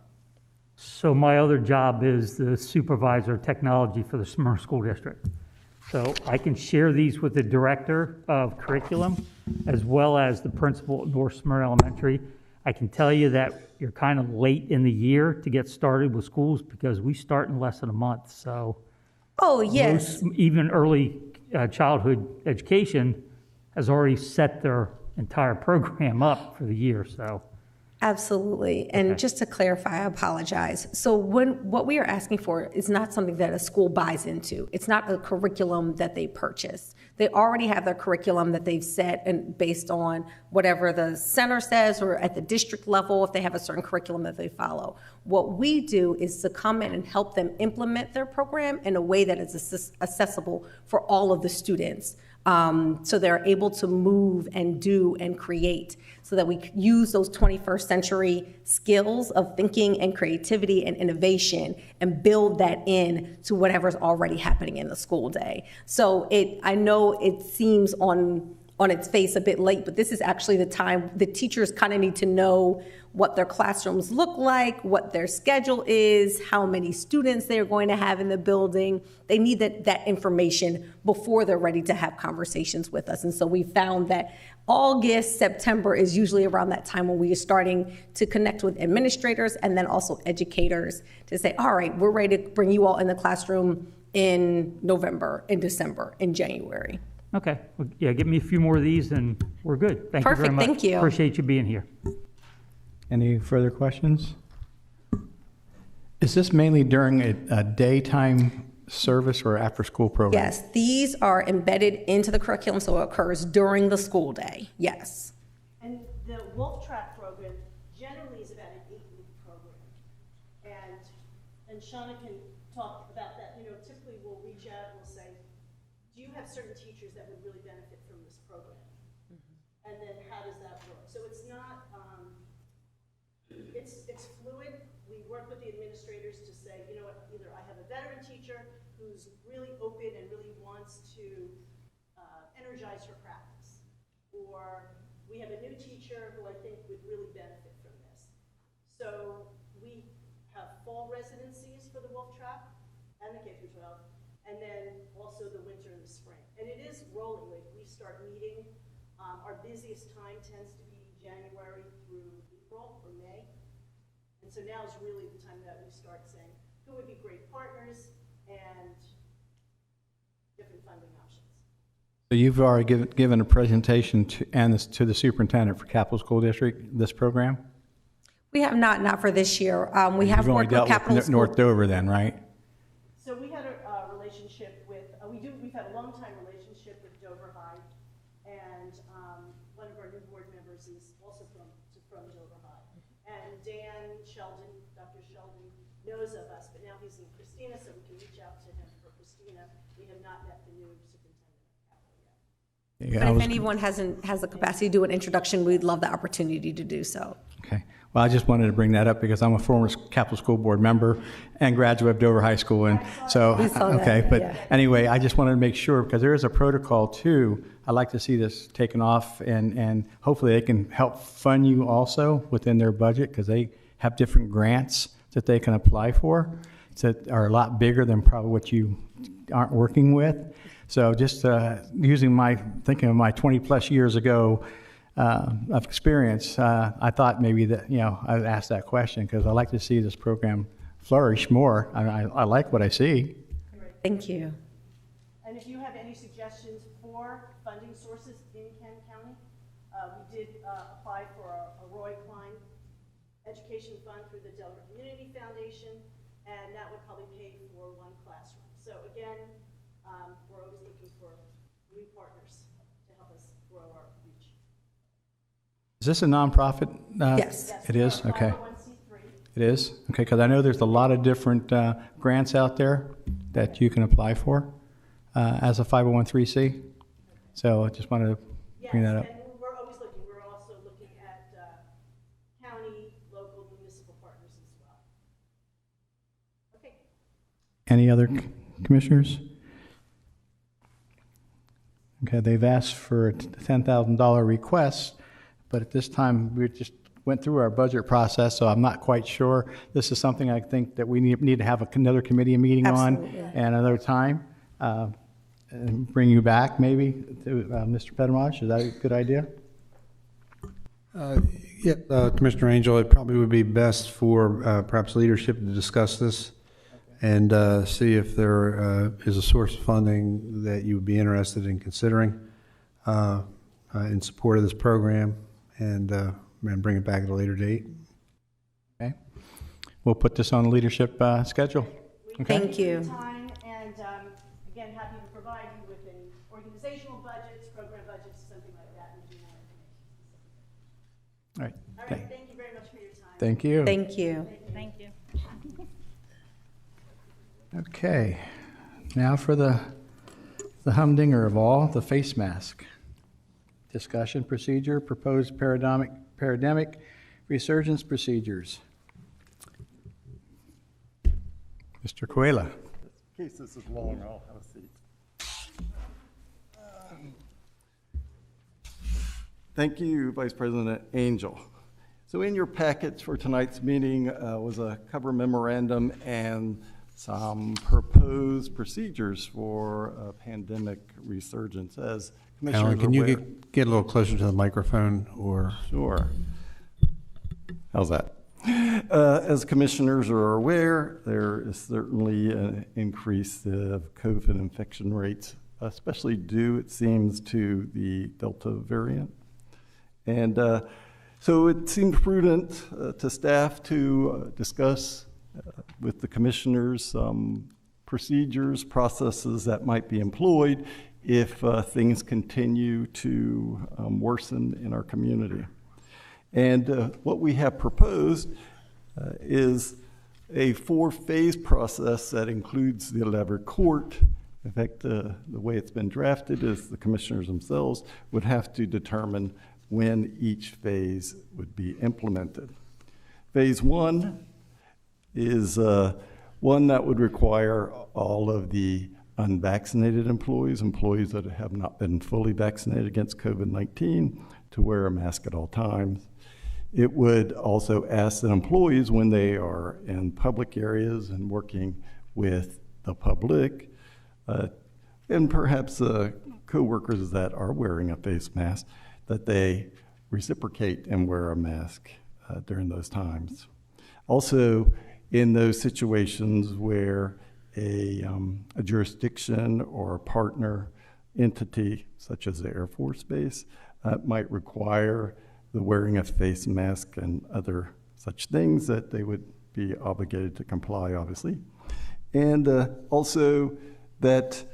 So my other job is the supervisor of technology for the Smyrna School District. So I can share these with the director of curriculum as well as the principal at North Smyrna Elementary. I can tell you that you're kind of late in the year to get started with schools because we start in less than a month. So oh, yes. Even early childhood education has already set their entire program up for the year. So absolutely. And just to clarify, I apologize. So what we are asking for is not something that a school buys into. It's not a curriculum that they purchase. They already have their curriculum that they've set and based on whatever the center says, or at the district level, if they have a certain curriculum that they follow. What we do is to come in and help them implement their program in a way that is accessible for all of the students. So they're able to move and do and create, so that we use those 21st century skills of thinking and creativity and innovation and build that in to whatever's already happening in the school day. So I know it seems on its face a bit late, but this is actually the time the teachers kind of need to know what their classrooms look like, what their schedule is, how many students they're going to have in the building. They need that information before they're ready to have conversations with us. And so we found that August, September is usually around that time when we are starting to connect with administrators and then also educators to say, all right, we're ready to bring you all in the classroom in November, in December, in January. okay, well, yeah, give me a few more of these and we're good. Thank you very Perfect, much. thank you. Appreciate you being here. Any further questions? Is this mainly during a daytime service or after-school program? Yes, these are embedded into the curriculum, so it occurs during the school day, yes. And the Wolf Trap program generally is about an 8-week program. And Shauna can talk about that. You know, typically we'll reach out and we'll say, do you have certain teachers that would really benefit from this program? And then how does that work? So it's not, it's fluid. We work with the administrators to say, you know what, either I have a veteran teacher who's really open and really wants to energize her practice, or we have a new teacher who I think would really benefit from this. So we have fall residencies for the Wolf Trap and the K-12, and then also the winter and the spring. And it is rolling. Like, we start meeting. Our busiest time tends to be January through April or May. And so now is really the time that we start saying who would be great partners and different funding options. So you've already given a presentation to the superintendent for Capital School District, this program? We have not for this year. We have worked with Capital School. North Dover then, right? So we had a relationship with, we've had a long time relationship with Dover High, and one of our new board members is also from Dover High. And Dan Sheldon, Dr. Sheldon, knows of us, but now he's in Christina, so we can reach out to him for Christina. We have not met the new superintendent of Capital yet. Yeah, but if anyone has the capacity to do an introduction, we'd love the opportunity to do so. Okay. Well, I just wanted to bring that up because I'm a former Capital School Board member and graduate of Dover High School, and so okay. But anyway, I just wanted to make sure because there is a protocol too. I'd like to see this taken off, and hopefully they can help fund you also within their budget because they have different grants that they can apply for that are a lot bigger than probably what you aren't working with. So just thinking of my 20 plus years ago of experience, I thought maybe that, I'd ask that question because I like to see this program flourish more. I like what I see. Thank you. And if you have any suggestions for funding sources in Kent County, we did apply for a Roy Klein Education Fund through the Delaware Community Foundation, and that would probably pay for one classroom. So again, we're always looking for new partners to help us grow our reach. Is this a nonprofit? Yes. It is? Okay. It is? Okay, because I know there's a lot of different grants out there that you can apply for as a 501(c)(3). So I just wanted to bring that up. And we're always looking. We're also looking at county Any other commissioners? Okay, they've asked for a $10,000 request, but at this time, we just went through our budget process, so I'm not quite sure. This is something I think that we need to have another committee meeting Absolutely. on and another time, and bring you back maybe to Mr. Petamaj. Is that a good idea? Yeah, Commissioner Angel, it probably would be best for perhaps leadership to discuss this and see if there is a source of funding that you would be interested in considering in support of this program, and bring it back at a later date. Okay. We'll put this on the leadership schedule. Okay. Thank you. Time, and again, happy to provide you with an organizational budgets, program budgets, something like that, and do more information. All right. All right, thank you very much for your time. Thank you. Thank you. Thank you. Okay. Now for the humdinger of all, the face mask. Discussion procedure, proposed pandemic resurgence procedures. Mr. Coelho. In case this is long, I'll have a seat. Thank you, Vice President Angel. So in your packets for tonight's meeting was a cover memorandum and some proposed procedures for a pandemic resurgence. As Commissioners Alan, can you aware- get a little closer to the microphone, or? Sure. How's that? As commissioners are aware, there is certainly an increase of COVID infection rates, especially due, it seems, to the Delta variant. And so it seemed prudent to staff to discuss with the commissioners some procedures, processes that might be employed if things continue to worsen in our community. And what we have proposed is a 4-phase process that includes the Levy Court. In fact, the way it's been drafted is the commissioners themselves would have to determine when each phase would be implemented. Phase 1 is one that would require all of the unvaccinated employees that have not been fully vaccinated against COVID-19, to wear a mask at all times. It would also ask that employees, when they are in public areas and working with the public, and perhaps co-workers that are wearing a face mask, that they reciprocate and wear a mask during those times. Also, in those situations where a jurisdiction or a partner entity, such as the Air Force Base, might require the wearing of face mask and other such things, that they would be obligated to comply, obviously. And also that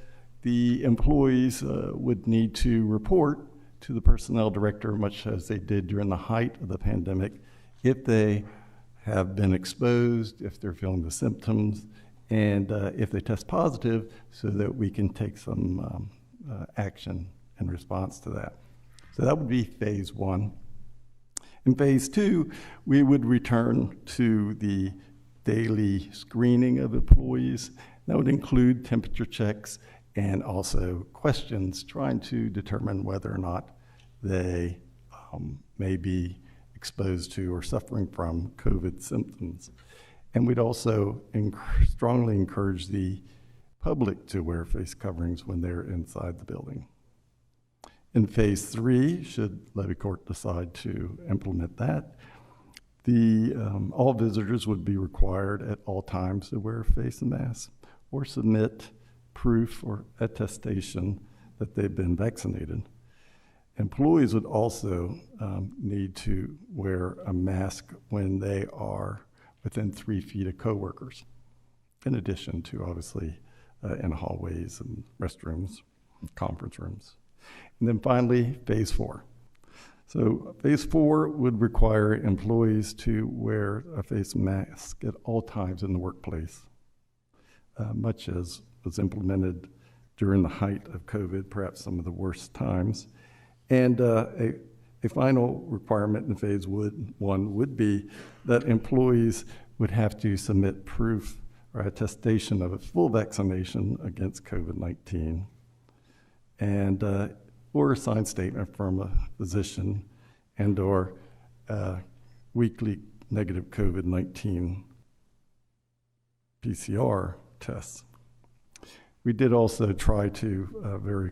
the employees would need to report to the personnel director, much as they did during the height of the pandemic, if they have been exposed, if they're feeling the symptoms, and if they test positive, so that we can take some action in response to that. So that would be phase 1. In phase 2, we would return to the daily screening of employees. That would include temperature checks and also questions trying to determine whether or not they may be exposed to or suffering from COVID symptoms. And we'd also strongly encourage the public to wear face coverings when they're inside the building. In phase 3, should Levy Court decide to implement that, all visitors would be required at all times to wear a face mask or submit proof or attestation that they've been vaccinated. Employees would also need to wear a mask when they are within 3 feet of coworkers, in addition to obviously in hallways and restrooms, conference rooms. And then finally, phase 4. So phase 4 would require employees to wear a face mask at all times in the workplace, much as was implemented during the height of COVID, perhaps some of the worst times. And a final requirement in phase 1 would be that employees would have to submit proof or attestation of a full vaccination against COVID-19, and or a signed statement from a physician and or weekly negative COVID-19 PCR tests. We did also try to very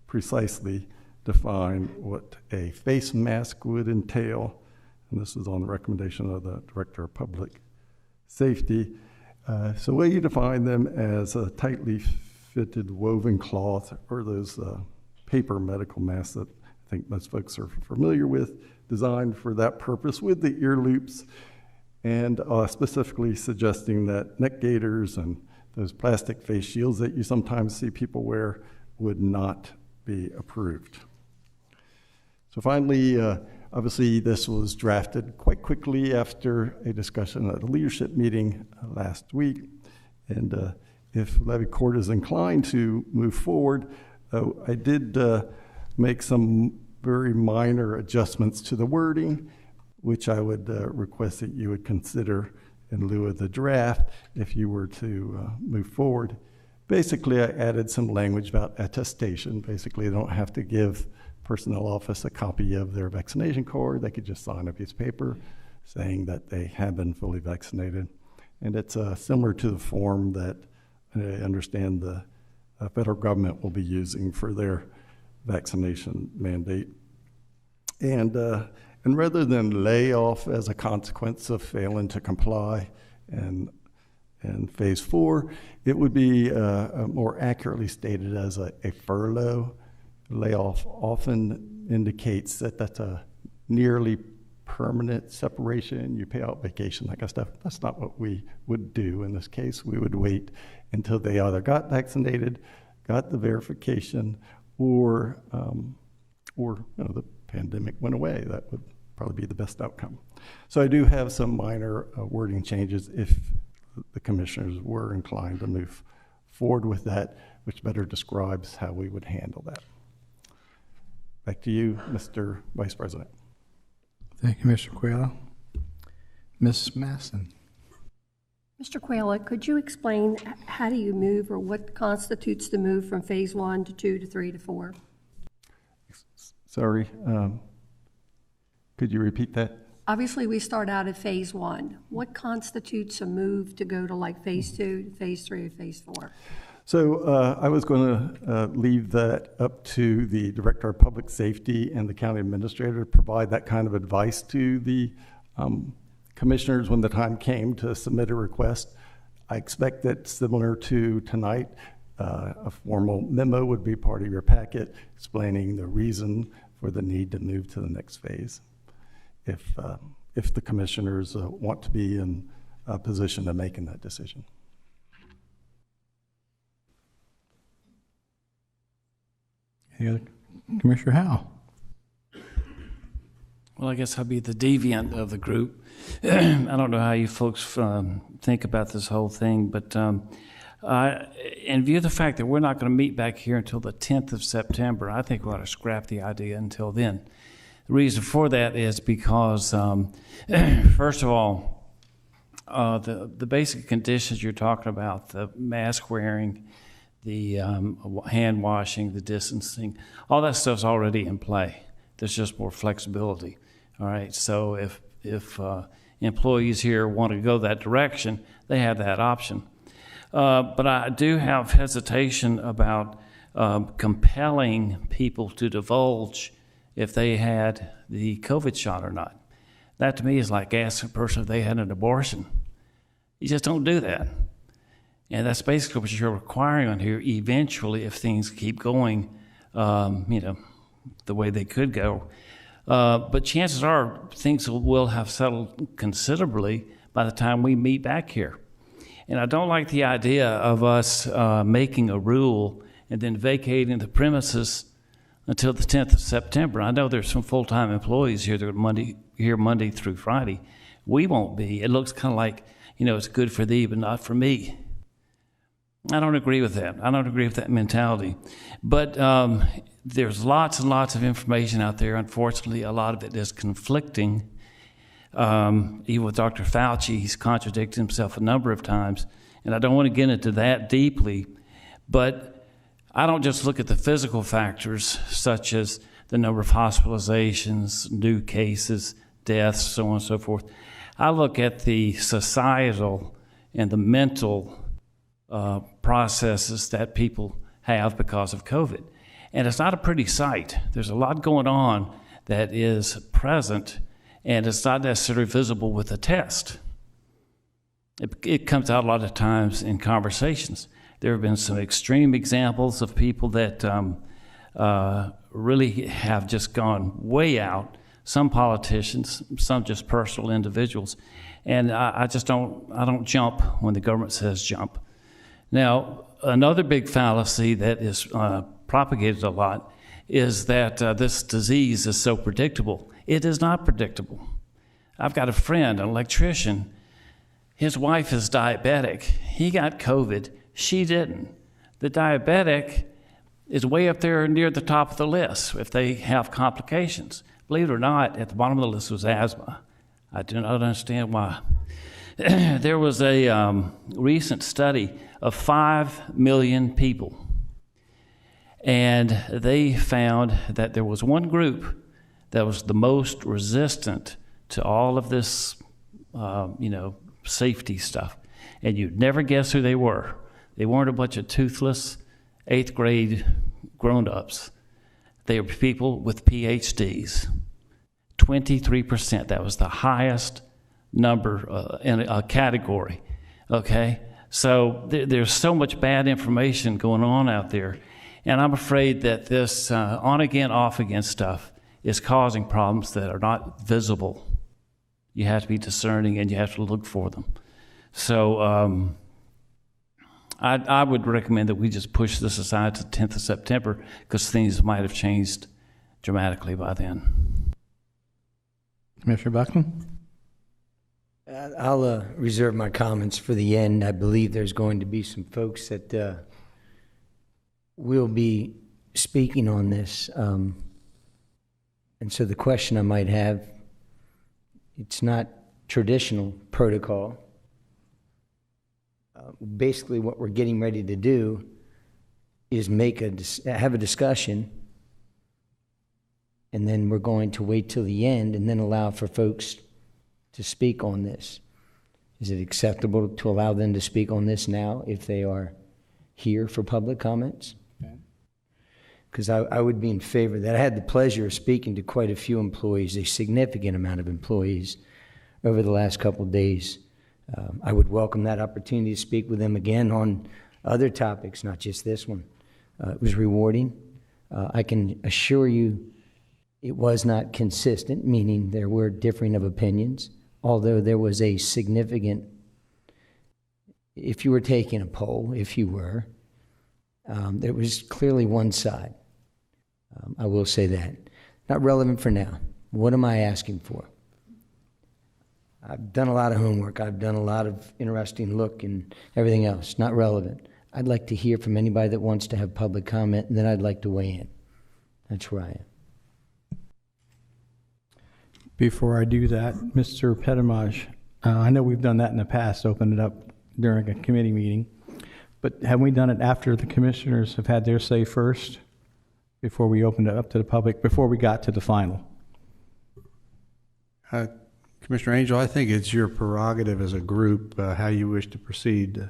precisely define what a face mask would entail, and this is on the recommendation of the Director of Public Safety. So we define them as a tightly fitted woven cloth, or those paper medical masks that I think most folks are familiar with, designed for that purpose with the ear loops, and specifically suggesting that neck gaiters and those plastic face shields that you sometimes see people wear would not be approved. So finally, obviously this was drafted quite quickly after a discussion at a leadership meeting last week. And if Levy Court is inclined to move forward, I did make some very minor adjustments to the wording, which I would request that you would consider in lieu of the draft if you were to move forward. Basically, I added some language about attestation. Basically, they don't have to give personnel office a copy of their vaccination card. They could just sign a piece of paper saying that they have been fully vaccinated. And it's similar to the form that I understand the federal government will be using for their vaccination mandate. And rather than lay off as a consequence of failing to comply and phase 4, it would be more accurately stated as a furlough. Layoff often indicates that that's a nearly permanent separation. You pay out vacation, that kind of stuff. That's not what we would do in this case. We would wait until they either got vaccinated, got the verification, or the pandemic went away. That would probably be the best outcome. So I do have some minor wording changes if the commissioners were inclined to move forward with that, which better describes how we would handle that. Back to you, Mr. Vice President. Thank you, Mr. Quayla. Ms. Masson. Mr. Quayla, could you explain how do you move, or what constitutes the move from phase 1 to 2 to 3 to 4? Sorry, could you repeat that? Obviously, we start out at phase 1. What constitutes a move to go to like phase 2, to phase 3, or phase 4? So I was going to leave that up to the Director of Public Safety and the County Administrator to provide that kind of advice to the commissioners when the time came to submit a request. I expect that similar to tonight, a formal memo would be part of your packet explaining the reason for the need to move to the next phase, if the commissioners want to be in a position of making that decision. Commissioner Howe. Well, I guess I'll be the deviant of the group. I don't know how you folks think about this whole thing, but in view of the fact that we're not going to meet back here until the 10th of September, I think we ought to scrap the idea until then. The reason for that is because, first of all, the basic conditions you're talking about, the mask wearing, the hand washing, the distancing, all that stuff's already in play. There's just more flexibility. All right, so if employees here want to go that direction, they have that option. But I do have hesitation about compelling people to divulge if they had the COVID shot or not. That to me is like asking a person if they had an abortion. You just don't do that. And that's basically what you're requiring on here eventually if things keep going, the way they could go. But chances are things will have settled considerably by the time we meet back here. And I don't like the idea of us making a rule and then vacating the premises until the 10th of September. I know there's some full-time employees here that are here Monday through Friday. We won't be. It looks kind of like, it's good for thee, but not for me. I don't agree with that. I don't agree with that mentality. But there's lots and lots of information out there. Unfortunately, a lot of it is conflicting. Even with Dr. Fauci, he's contradicted himself a number of times. And I don't want to get into that deeply, but I don't just look at the physical factors such as the number of hospitalizations, new cases, deaths, so on and so forth. I look at the societal and the mental processes that people have because of COVID. And it's not a pretty sight. There's a lot going on that is present, and it's not necessarily visible with a test. It comes out a lot of times in conversations. There have been some extreme examples of people that really have just gone way out. Some politicians, some just personal individuals. And I don't jump when the government says jump. Now, another big fallacy that is propagated a lot is that this disease is so predictable. It is not predictable. I've got a friend, an electrician. His wife is diabetic. He got COVID. She didn't. The diabetic is way up there near the top of the list if they have complications. Believe it or not, at the bottom of the list was asthma. I do not understand why. There was a recent study of 5 million people, and they found that there was one group that was the most resistant to all of this, safety stuff, and you'd never guess who they were. They weren't a bunch of toothless 8th grade grown-ups. They were people with PhDs. 23%, that was the highest number in a category, okay? So there's so much bad information going on out there, and I'm afraid that this on-again, off-again stuff is causing problems that are not visible. You have to be discerning and you have to look for them. So I would recommend that we just push this aside to the 10th of September because things might have changed dramatically by then. Commissioner Buckman? I'll reserve my comments for the end. I believe there's going to be some folks that will be speaking on this. And so the question I might have, it's not traditional protocol. Basically what we're getting ready to do is have a discussion, and then we're going to wait till the end and then allow for folks to speak on this. Is it acceptable to allow them to speak on this now if they are here for public comments? Because I would be in favor of that. I had the pleasure of speaking to quite a few employees, a significant amount of employees, over the last couple of days. I would welcome that opportunity to speak with them again on other topics, not just this one. It was rewarding. I can assure you it was not consistent, meaning there were differing of opinions, although there was a significant, if you were taking a poll, there was clearly one side. I will say that. Not relevant for now. What am I asking for? I've done a lot of homework. I've done a lot of interesting look and everything else. Not relevant. I'd like to hear from anybody that wants to have public comment, and then I'd like to weigh in. That's where I am. Before I do that, Mr. Petimage, I know we've done that in the past, opened it up during a committee meeting, but have we done it after the commissioners have had their say first, before we opened it up to the public, before we got to the final? Commissioner Angel, I think it's your prerogative as a group how you wish to proceed.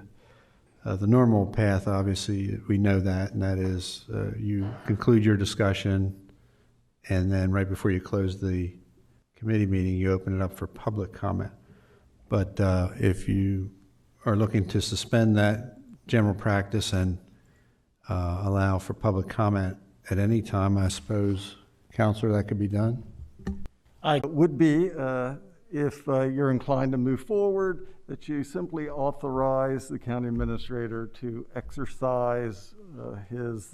The normal path, obviously, we know that, and that is you conclude your discussion, and then right before you close the committee meeting, you open it up for public comment. But if you are looking to suspend that general practice and allow for public comment at any time, I suppose, Counselor, that could be done? It would be, if you're inclined to move forward, that you simply authorize the county administrator to exercise his,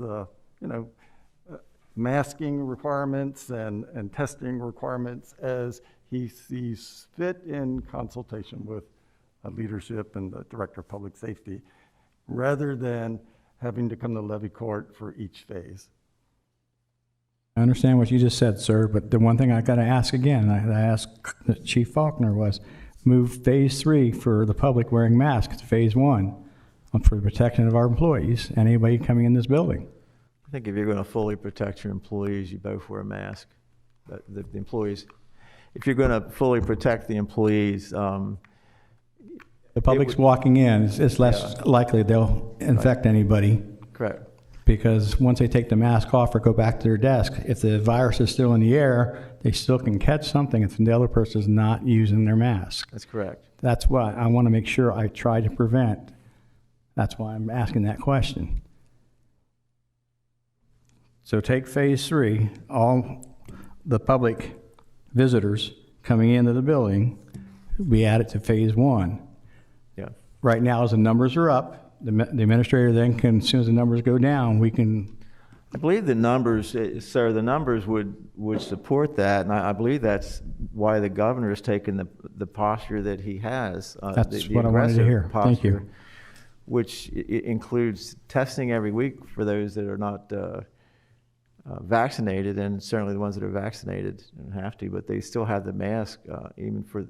masking requirements and testing requirements as he sees fit in consultation with leadership and the Director of Public Safety, rather than having to come to Levy Court for each phase. I understand what you just said, sir, but the one thing I got to ask again, I asked Chief Faulkner, was move phase 3 for the public wearing masks to phase 1. for the protection of our employees, anybody coming in this building. I think if you're going to fully protect your employees, you both wear a mask. The employees, if you're going to fully protect the employees, the public's walking in, it's less likely they'll infect anybody. Correct. Because once they take the mask off or go back to their desk, if the virus is still in the air, they still can catch something if the other person is not using their mask. That's correct. That's what I want to make sure I try to prevent. That's why I'm asking that question. So take phase 3, all the public visitors coming into the building, we add it to phase 1. Yeah. Right now, as the numbers are up, the administrator then can, as soon as the numbers go down, we can. I believe the numbers, sir, the numbers would support that, and I believe that's why the governor has taken the posture that he has. That's what I wanted to hear. Posture, thank you. Which includes testing every week for those that are not vaccinated, and certainly the ones that are vaccinated don't have to, but they still have the mask, even for,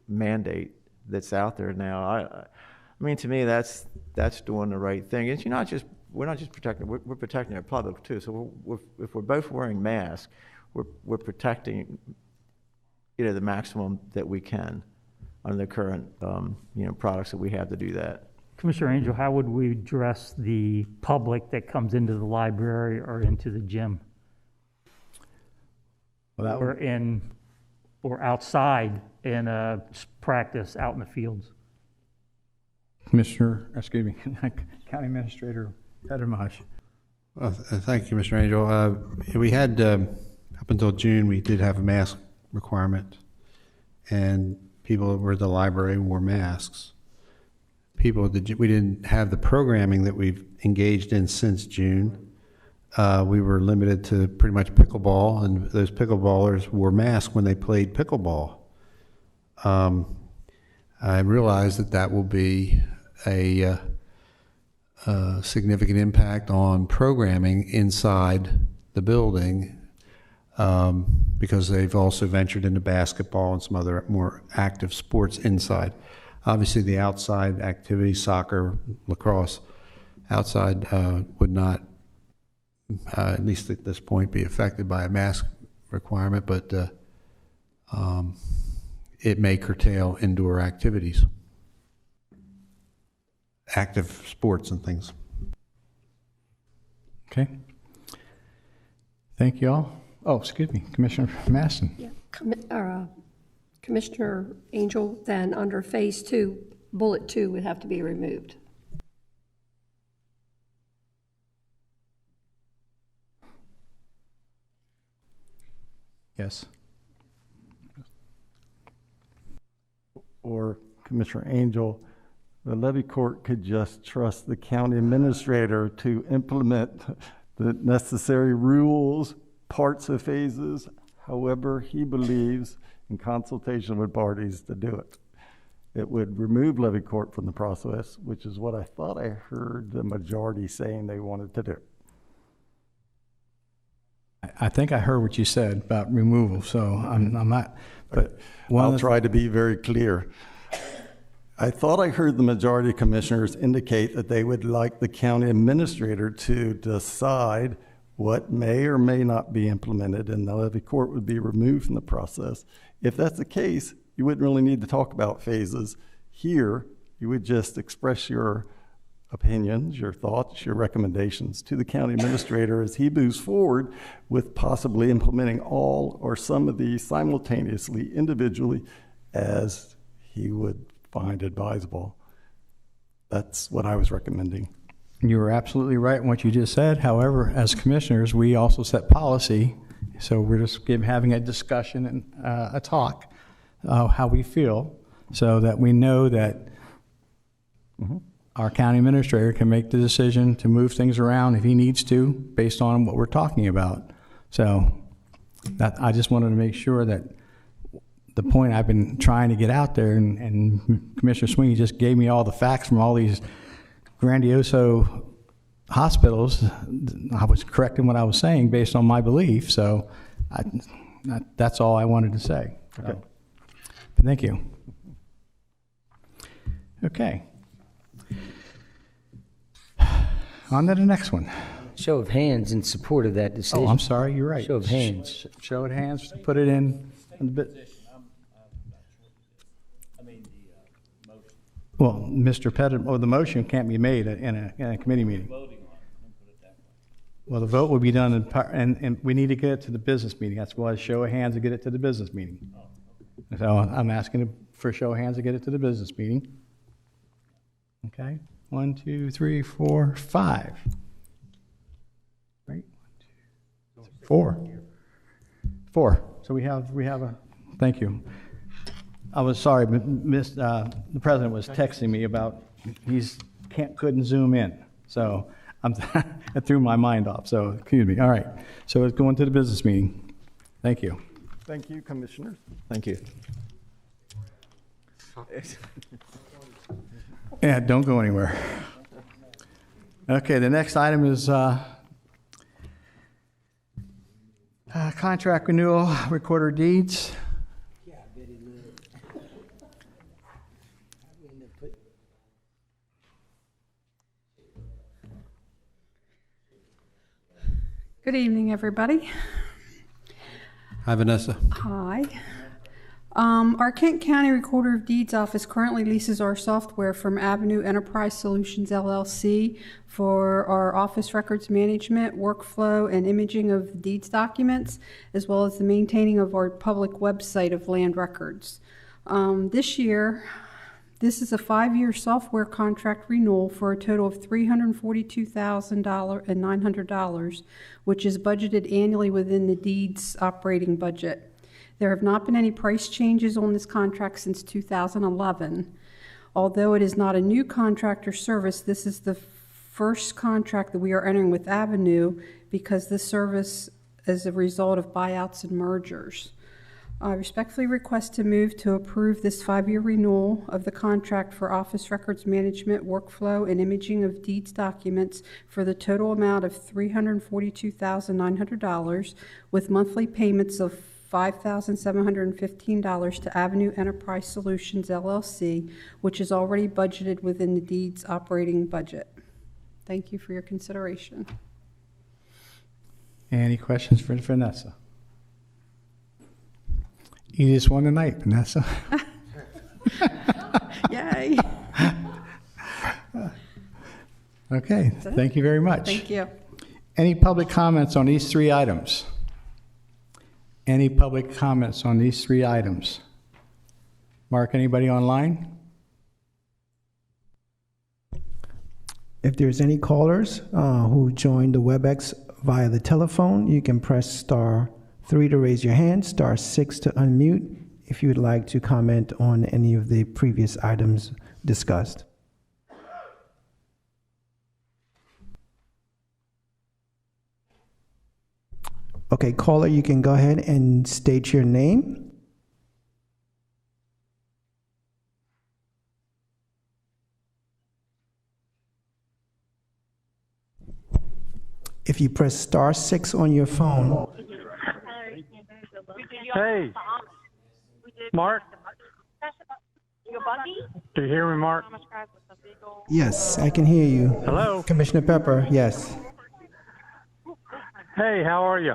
mandate that's out there now. I mean, to me, that's doing the right thing. It's we're not just protecting, we're protecting our public too. So if we're both wearing masks, we're protecting, the maximum that we can under the current, products that we have to do that. Commissioner Angel, how would we address the public that comes into the library or into the gym? Well, or outside in a practice out in the fields? County Administrator Pettermash. Thank you, Mr. Angel. We had, up until June, we did have a mask requirement, and people that were at the library wore masks. We didn't have the programming that we've engaged in since June. We were limited to pretty much pickleball, and those pickleballers wore masks when they played pickleball. I realize that will be a significant impact on programming inside the building, because they've also ventured into basketball and some other more active sports inside. Obviously, the outside activities, soccer, lacrosse, outside would not, at least at this point, be affected by a mask requirement, but it may curtail indoor activities, active sports and things. Okay. Thank you all. Oh, excuse me, Commissioner Maston. Yeah. Commissioner Angel, then under phase 2, bullet 2 would have to be removed. Yes. Or Commissioner Angel, the Levy Court could just trust the county administrator to implement the necessary rules, parts of phases, however he believes, in consultation with parties to do it. It would remove Levy Court from the process, which is what I thought I heard the majority saying they wanted to do. I think I heard what you said about removal, so I'm not. But I'll try to be very clear. I thought I heard the majority of commissioners indicate that they would like the county administrator to decide what may or may not be implemented, and the Levy Court would be removed from the process. If that's the case, you wouldn't really need to talk about phases. Here, you would just express your opinions, your thoughts, your recommendations to the county administrator as he moves forward with possibly implementing all or some of these simultaneously, individually, as he would find advisable. That's what I was recommending. You were absolutely right in what you just said. However, as commissioners, we also set policy. So we're just having a discussion and a talk, how we feel, so that we know that our county administrator can make the decision to move things around if he needs to, based on what we're talking about. So I just wanted to make sure that the point I've been trying to get out there, and Commissioner Sweeney just gave me all the facts from all these grandioso hospitals. I was correct in what I was saying based on my belief, so that's all I wanted to say. Okay. Thank you. Okay. On to the next one. Show of hands in support of that decision. Oh, I'm sorry, you're right. Show of hands. Show of hands to put it in the bit. Well, Mr. Pettit, the motion can't be made in a committee meeting. Well, the vote will be done and we need to get it to the business meeting. That's why show of hands to get it to the business meeting. So I'm asking for a show of hands to get it to the business meeting. Okay, 1, 2, 3, 4, 5. Right, 1, 2, 3, 4. So we have a. Thank you. I was sorry, but the president was texting me about couldn't zoom in. So it threw my mind off. So excuse me. All right. So it's going to the business meeting. Thank you. Thank you, commissioners. Thank you. Yeah, don't go anywhere. Okay, the next item is contract renewal, recorder deeds. Good evening, everybody. Hi, Vanessa. Hi. Our Kent County Recorder of Deeds office currently leases our software from Avenue Enterprise Solutions, LLC for our office records management, workflow, and imaging of deeds documents, as well as the maintaining of our public website of land records. This is a 5-year software contract renewal for a total of $342,900, which is budgeted annually within the deeds operating budget. There have not been any price changes on this contract since 2011. Although it is not a new contract or service, this is the first contract that we are entering with Avenue because this service is a result of buyouts and mergers. I respectfully request to move to approve this 5-year renewal of the contract for office records management, workflow, and imaging of deeds documents for the total amount of $342,900 with monthly payments of $5,715 to Avenue Enterprise Solutions, LLC, which is already budgeted within the deeds operating budget. Thank you for your consideration. Any questions for Vanessa? You just won tonight, Vanessa. Yay. Okay, thank you very much. Thank you. Any public comments on these 3 items? Any public comments on these 3 items? Mark, anybody online? If there's any callers who joined the WebEx via the telephone, you can press *3 to raise your hand, *6 to unmute if you would like to comment on any of the previous items discussed. Okay, caller, you can go ahead and state your name. If you press *6 on your phone. Hey, Mark. Do you hear me, Mark? Yes, I can hear you. Hello? Commissioner Pepper, yes. Hey, how are you?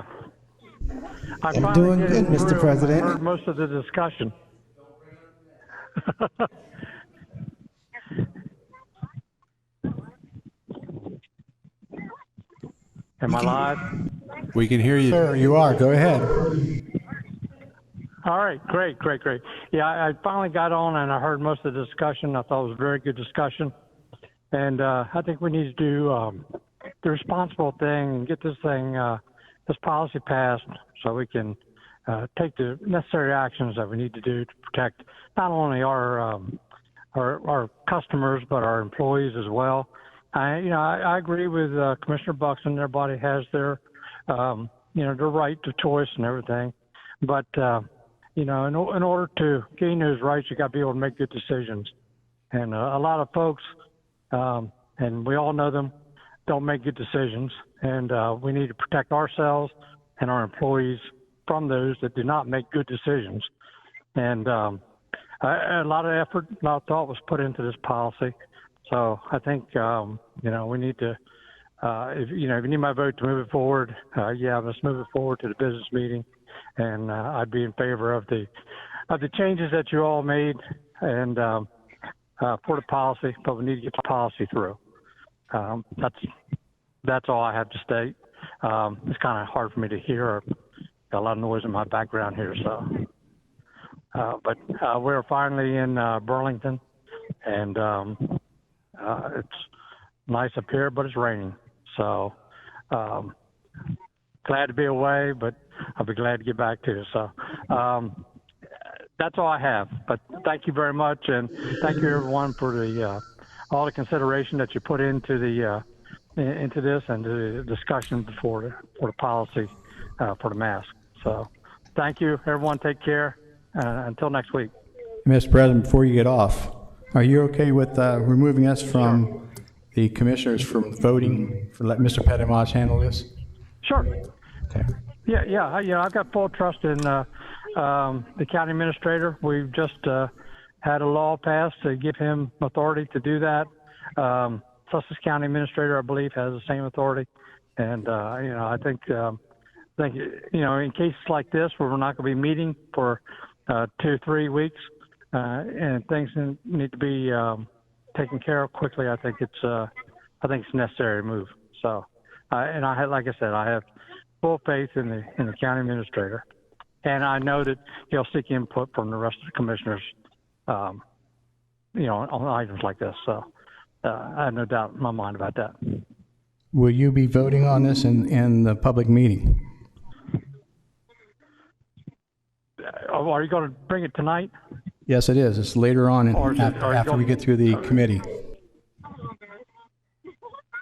I'm doing good, Mr. President. I heard most of the discussion. Am I live? We can hear you. Sir, you are. Go ahead. All right, great. Yeah, I finally got on and I heard most of the discussion. I thought it was a very good discussion. And I think we need to do the responsible thing and get this policy passed so we can take the necessary actions that we need to do to protect not only our customers, but our employees as well. I agree with Commissioner Buxton. Everybody has their right to choice and everything. But, in order to gain those rights, you got to be able to make good decisions. And a lot of folks, and we all know them, don't make good decisions. And we need to protect ourselves and our employees from those that do not make good decisions. And a lot of effort, a lot of thought was put into this policy. So I think, we need to if you need my vote to move it forward, yeah, let's move it forward to the business meeting, and I'd be in favor of the changes that you all made, and for the policy, but we need to get the policy through. That's all I have to state. It's kind of hard for me to hear. Got a lot of noise in my background here, so. But we're finally in Burlington, and it's nice up here, but it's raining. So glad to be away, but I'll be glad to get back too. So that's all I have. But thank you very much, and thank you everyone for the all the consideration that you put into the into this and the discussion for the policy for the mask. So thank you, everyone. Take care. Until next week. Mr. President, before you get off, are you okay with removing us from the commissioners from voting? For let Mr. Pettimaj handle this? Sure. Okay. Yeah. I've got full trust in the county administrator. We've just had a law passed to give him authority to do that. Sussex County Administrator, I believe, has the same authority, and I think in cases like this where we're not going to be meeting for 2-3 weeks, and things need to be taken care of quickly. I think it's necessary to move. So, like I said, I have full faith in the county administrator, and I know that he'll seek input from the rest of the commissioners, on items like this. So, I have no doubt in my mind about that. Will you be voting on this in the public meeting? Are you going to bring it tonight? Yes, it is. It's later on after we get through the committee.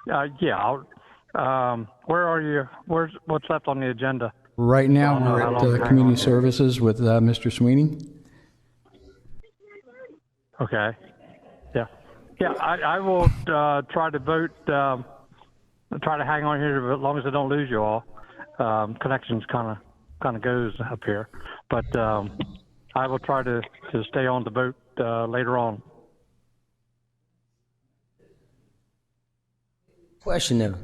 Yeah. Where are you? What's left on the agenda? Right now, we're at community services with Mr. Sweeney. Okay. Yeah. I will try to vote. Try to hang on here as long as I don't lose you all. Connections kind of goes up here, but I will try to stay on the vote later on. Question though,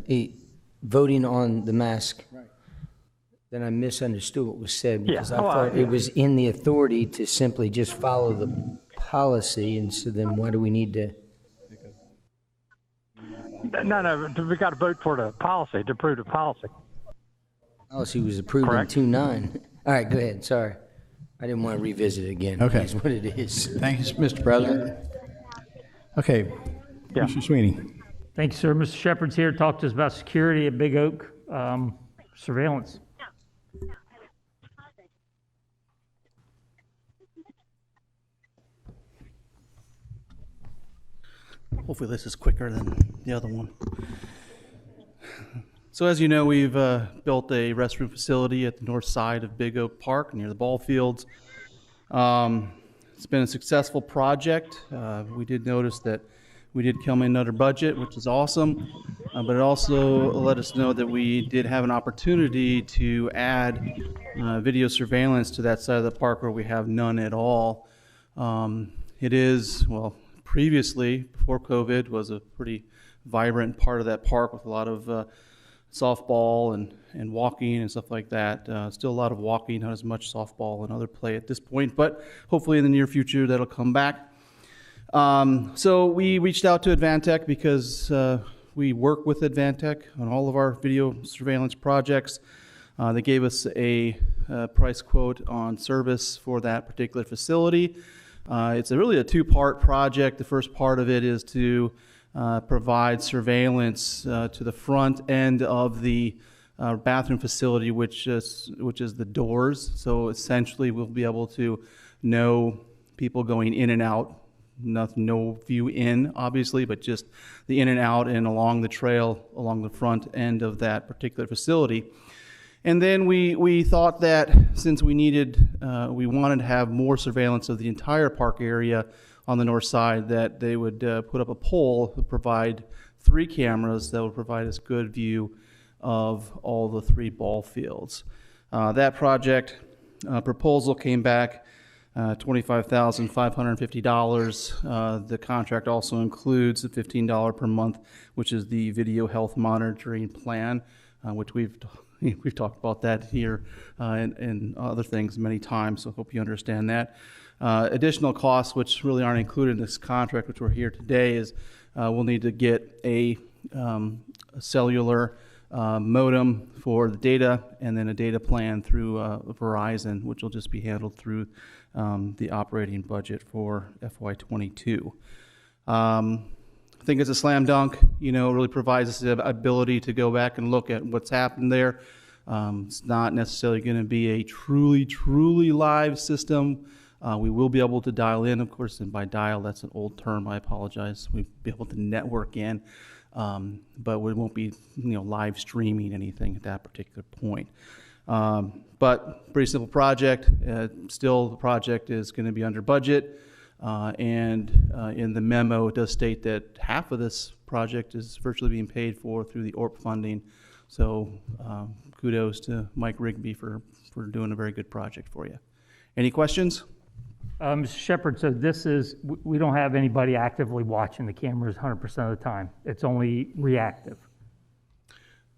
voting on the mask. Right. Then I misunderstood what was said because I thought it was in the authority to simply just follow the policy, and so then why do we need to? No, we got to vote for the policy, to approve the policy. Policy was approved in 2-9. All right, go ahead. Sorry. I didn't want to revisit it again. Okay. That's what it is. Thank you, Mr. President. Okay. Yeah. Mr. Sweeney. Thank you, sir. Mr. Shepard's here to talk to us about security at Big Oak, surveillance. Hopefully this is quicker than the other one. So as you know, we've built a restroom facility at the north side of Big Oak Park near the ball fields. It's been a successful project. We did notice that we did come in under budget, which is awesome, but it also let us know that we did have an opportunity to add video surveillance to that side of the park where we have none at all. It is, well, previously, before COVID, was a pretty vibrant part of that park with a lot of softball and walking and stuff like that. Still a lot of walking, not as much softball and other play at this point, but hopefully in the near future that'll come back. So we reached out to Advantech because we work with Advantech on all of our video surveillance projects. They gave us a price quote on service for that particular facility. It's really a two-part project. The first part of it is to provide surveillance to the front end of the bathroom facility, which is the doors. So essentially, we'll be able to know people going in and out. No view in, obviously, but just the in and out and along the trail along the front end of that particular facility. And then we thought that since we wanted to have more surveillance of the entire park area on the north side, that they would put up a pole to provide 3 cameras that would provide us good view of all the 3 ball fields. That project proposal came back $25,550. The contract also includes the $15 per month, which is the video health monitoring plan, which we've talked about that here and other things many times, so hope you understand that. Additional costs, which really aren't included in this contract, which we're here today, is we'll need to get a cellular modem for the data, and then a data plan through Verizon, which will just be handled through the operating budget for FY22. I think it's a slam dunk. It really provides us the ability to go back and look at what's happened there. It's not necessarily going to be a truly live system. We will be able to dial in, of course, and by dial, that's an old term, I apologize. We'll be able to network in, but we won't be live streaming anything at that particular point. But pretty simple project. Still, the project is going to be under budget, and in the memo, it does state that half of this project is virtually being paid for through the ORP funding. So kudos to Mike Rigby for doing a very good project for you. Any questions? Mr. Shepard, so we don't have anybody actively watching the cameras 100% of the time. It's only reactive.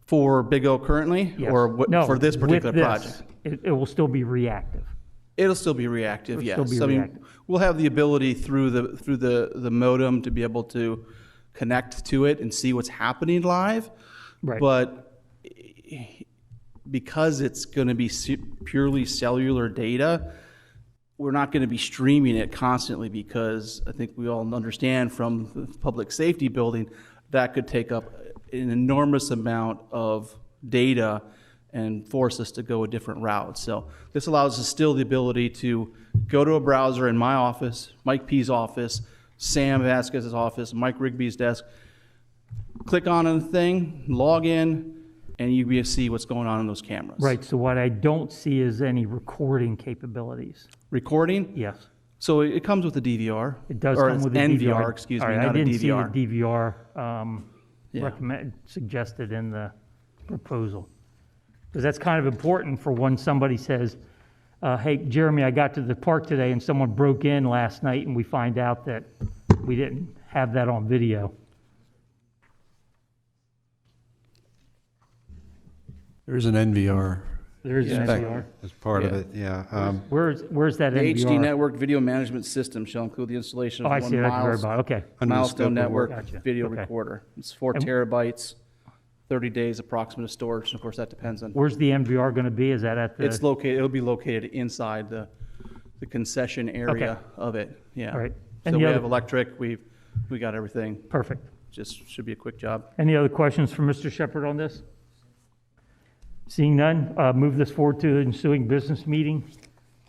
For Big Oak currently? Yes. Or what, no, for this particular with project? It will still be reactive. It'll still be reactive, yes. Still be reactive. We'll have the ability through the modem to be able to connect to it and see what's happening live. Right. But because it's going to be purely cellular data, we're not going to be streaming it constantly, because I think we all understand from the public safety building that could take up an enormous amount of data and force us to go a different route. So this allows us still the ability to go to a browser in my office, Mike P's office, Sam Vasquez's office, Mike Rigby's desk, click on a thing, log in, and you can see what's going on in those cameras. Right, so what I don't see is any recording capabilities. Recording? Yes. So it comes with a DVR. It does or come with a NVR, DVR. excuse All me, right, not I didn't a DVR. see the DVR suggested in the proposal. Because that's kind of important for when somebody says, hey, Jeremy, I got to the park today and someone broke in last night, and we find out that we didn't have that on video. There's an NVR. There's an spec NVR. as part of it, yeah. Where's that the NVR? HD network video management system shall include the installation of I see it at the very bottom. Okay. Under the scope milestone of network work. Gotcha. video Okay. recorder. It's 4 terabytes, 30 days approximate storage. And of course, that depends on. Where's the NVR going to be? Is that at the? It's located. It'll be located inside the concession area Okay. of it. Yeah. All right. So Any we other- have electric. We got everything. Perfect. Just should be a quick job. Any other questions for Mr. Shepard on this? Seeing none, move this forward to the ensuing business meeting.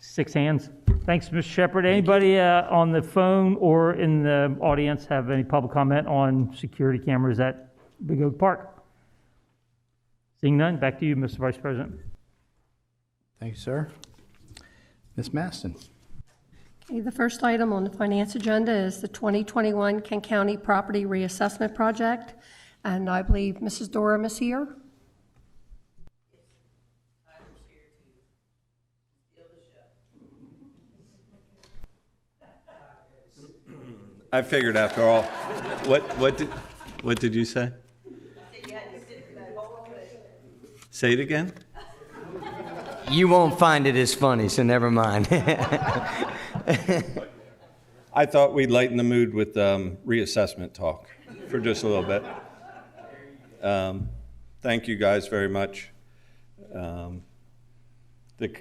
6 hands. Thanks, Mr. Shepard. Anybody on the phone or in the audience have any public comment on security cameras at Big Oak Park? Seeing none, back to you, Mr. Vice President. Thank you, sir. Ms. Maston. Okay, the first item on the finance agenda is the 2021 Kent County Property Reassessment Project, and I believe Mrs. Durham is here. I figured after all. What did you say? Say it again. You won't find it as funny, so never mind. I thought we'd lighten the mood with reassessment talk for just a little bit. Thank you guys very much. The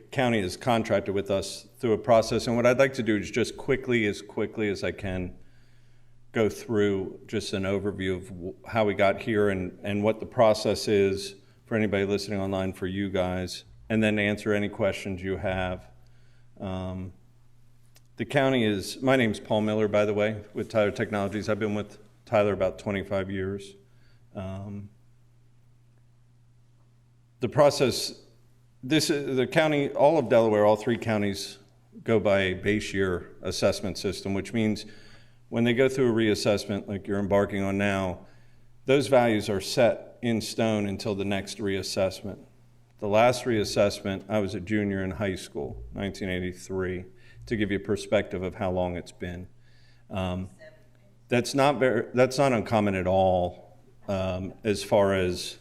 county has contracted with us through a process, and what I'd like to do is just quickly as I can, go through just an overview of how we got here and what the process is for anybody listening online for you guys, and then answer any questions you have. The county is, my name's Paul Miller, by the way, with Tyler Technologies. I've been with Tyler about 25 years. The process, the county, all of Delaware, all 3 counties go by a base year assessment system, which means when they go through a reassessment like you're embarking on now, those values are set in stone until the next reassessment. The last reassessment, I was a junior in high school, 1983. to give you a perspective of how long it's been. That's not uncommon at all. As far as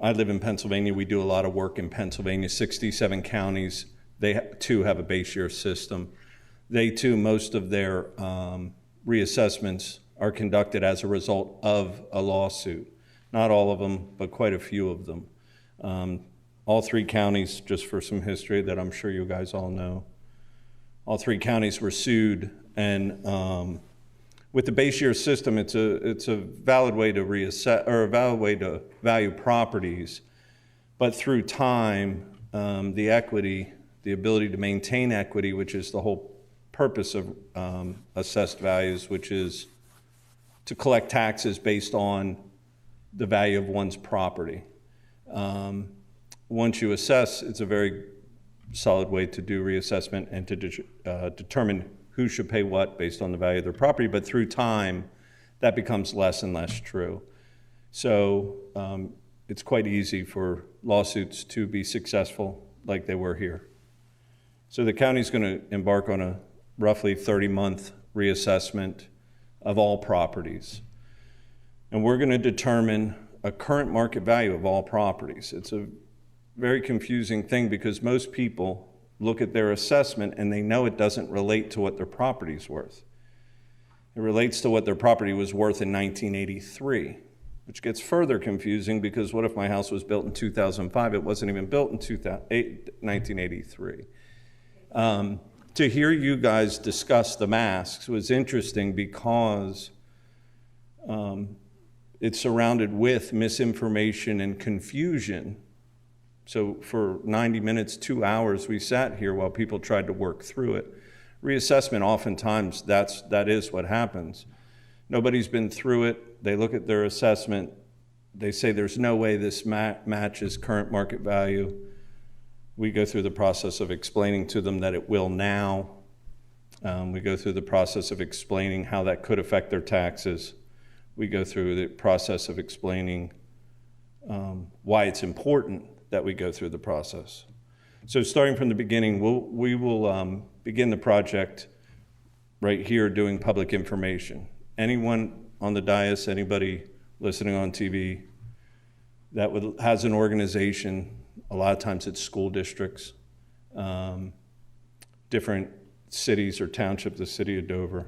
I live in Pennsylvania, we do a lot of work in Pennsylvania. 67 counties, they too have a base year system. They too, most of their reassessments are conducted as a result of a lawsuit. Not all of them, but quite a few of them. All three counties, just for some history that I'm sure you guys all know, all three counties were sued, and with the base year system, it's a valid way to reassess, or a valid way to value properties, but through time, the equity, the ability to maintain equity, which is the whole purpose of assessed values, which is to collect taxes based on the value of one's property. Once you assess, it's a very solid way to do reassessment and to determine who should pay what based on the value of their property, but through time, that becomes less and less true. So it's quite easy for lawsuits to be successful like they were here. So the county's going to embark on a roughly 30-month reassessment of all properties. And we're going to determine a current market value of all properties. It's a very confusing thing because most people look at their assessment and they know it doesn't relate to what their property's worth. It relates to what their property was worth in 1983, which gets further confusing because what if my house was built in 2005? It wasn't even built in 1983. To hear you guys discuss the masks was interesting because it's surrounded with misinformation and confusion. So for 90 minutes, 2 hours, we sat here while people tried to work through it. Reassessment, oftentimes, that is what happens. Nobody's been through it. They look at their assessment. They say there's no way this matches current market value. We go through the process of explaining to them that it will now. We go through the process of explaining how that could affect their taxes. We go through the process of explaining why it's important that we go through the process. So starting from the beginning, we will begin the project right here doing public information. Anyone on the dais, anybody listening on TV that has an organization, a lot of times it's school districts, different cities or townships, the city of Dover,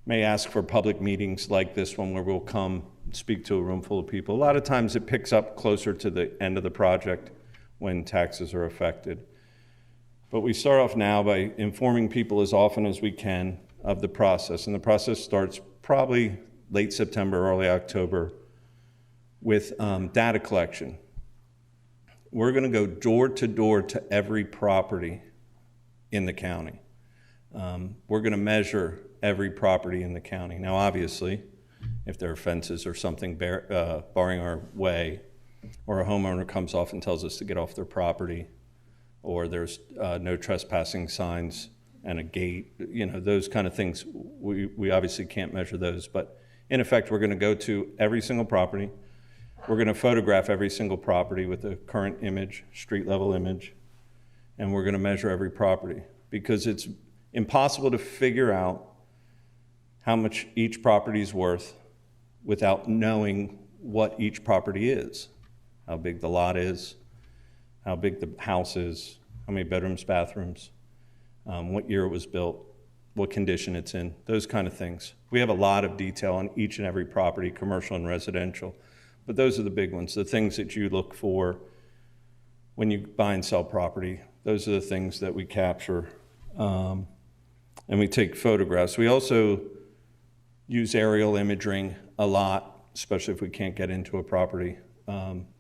may ask for public meetings like this one where we'll come speak to a room full of people. A lot of times it picks up closer to the end of the project when taxes are affected. But we start off now by informing people as often as we can of the process. And the process starts probably late September, early October with data collection. We're going to go door to door to every property in the county. We're going to measure every property in the county. Now, obviously, if there are fences or something barring our way, or a homeowner comes off and tells us to get off their property, or there's no trespassing signs and a gate, those kind of things, we obviously can't measure those. But in effect, we're going to go to every single property. We're going to photograph every single property with a current image, street level image, and we're going to measure every property because it's impossible to figure out how much each property is worth without knowing what each property is, how big the lot is, how big the house is, how many bedrooms, bathrooms, what year it was built, what condition it's in, those kind of things. We have a lot of detail on each and every property, commercial and residential, but those are the big ones, the things that you look for when you buy and sell property. Those are the things that we capture, and we take photographs. We also use aerial imaging a lot, especially if we can't get into a property.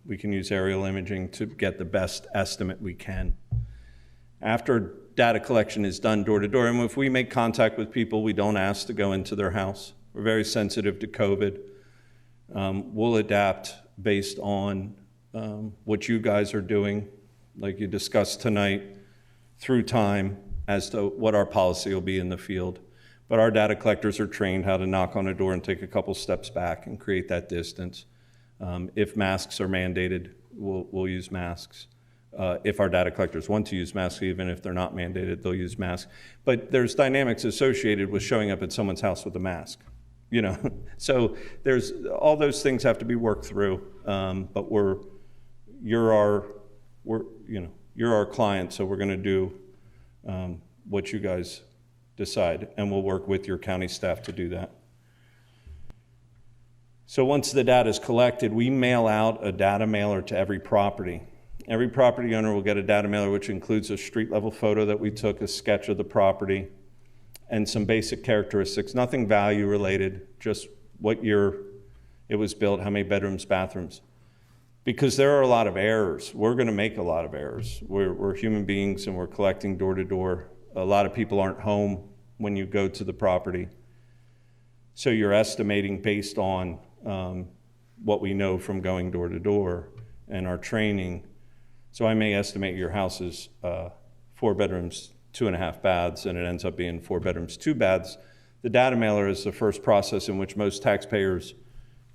We can use aerial imaging to get the best estimate we can. After data collection is done door to door, and if we make contact with people, we don't ask to go into their house. We're very sensitive to COVID. We'll adapt based on what you guys are doing, like you discussed tonight, through time as to what our policy will be in the field. But our data collectors are trained how to knock on a door and take a couple steps back and create that distance. If masks are mandated, we'll use masks. if our data collectors want to use masks, even if they're not mandated, they'll use masks. But there's dynamics associated with showing up at someone's house with a mask, you know? So there's, all those things have to be worked through, but you're our client, so we're gonna do what you guys decide, and we'll work with your county staff to do that. So once the data is collected, we mail out a data mailer to every property. Every property owner will get a data mailer, which includes a street level photo that we took, a sketch of the property, and some basic characteristics, nothing value related, just what year it was built, how many bedrooms, bathrooms. Because there are a lot of errors. We're gonna make a lot of errors. We're human beings and we're collecting door to door. A lot of people aren't home when you go to the property. So you're estimating based on what we know from going door to door and our training. So I may estimate your house is 4 bedrooms, 2.5 baths, and it ends up being 4 bedrooms, 2 baths. The data mailer is the first process in which most taxpayers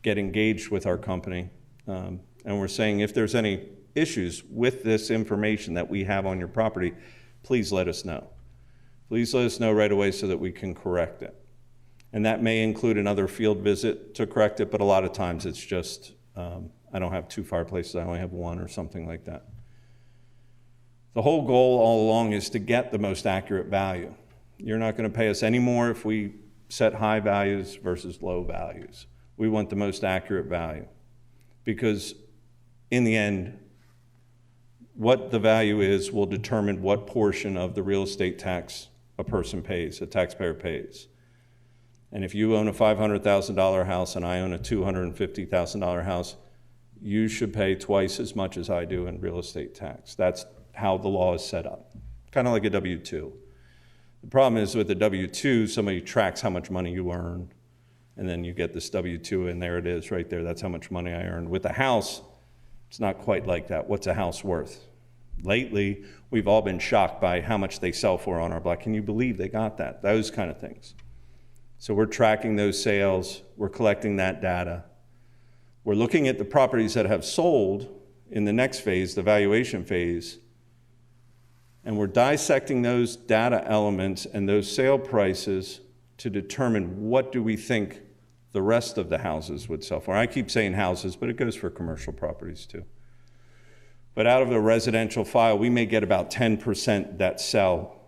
get engaged with our company. And we're saying if there's any issues with this information that we have on your property, please let us know. Please let us know right away so that we can correct it. And that may include another field visit to correct it, but a lot of times it's just, I don't have 2 fireplaces, I only have 1 or something like that. The whole goal all along is to get the most accurate value. You're not going to pay us any more if we set high values versus low values. We want the most accurate value because in the end, what the value is will determine what portion of the real estate tax a person pays, a taxpayer pays. And if you own a $500,000 house and I own a $250,000 house, you should pay twice as much as I do in real estate tax. That's how the law is set up, kind of like a W-2. The problem is with the W-2, somebody tracks how much money you earn, and then you get this W-2, and there it is right there. That's how much money I earned. With a house, it's not quite like that. What's a house worth? Lately, we've all been shocked by how much they sell for on our block. Can you believe they got that? Those kind of things. So we're tracking those sales. We're collecting that data. We're looking at the properties that have sold in the next phase, the valuation phase, and we're dissecting those data elements and those sale prices to determine what do we think the rest of the houses would sell for. I keep saying houses, but it goes for commercial properties too. But out of the residential file, we may get about 10% that sell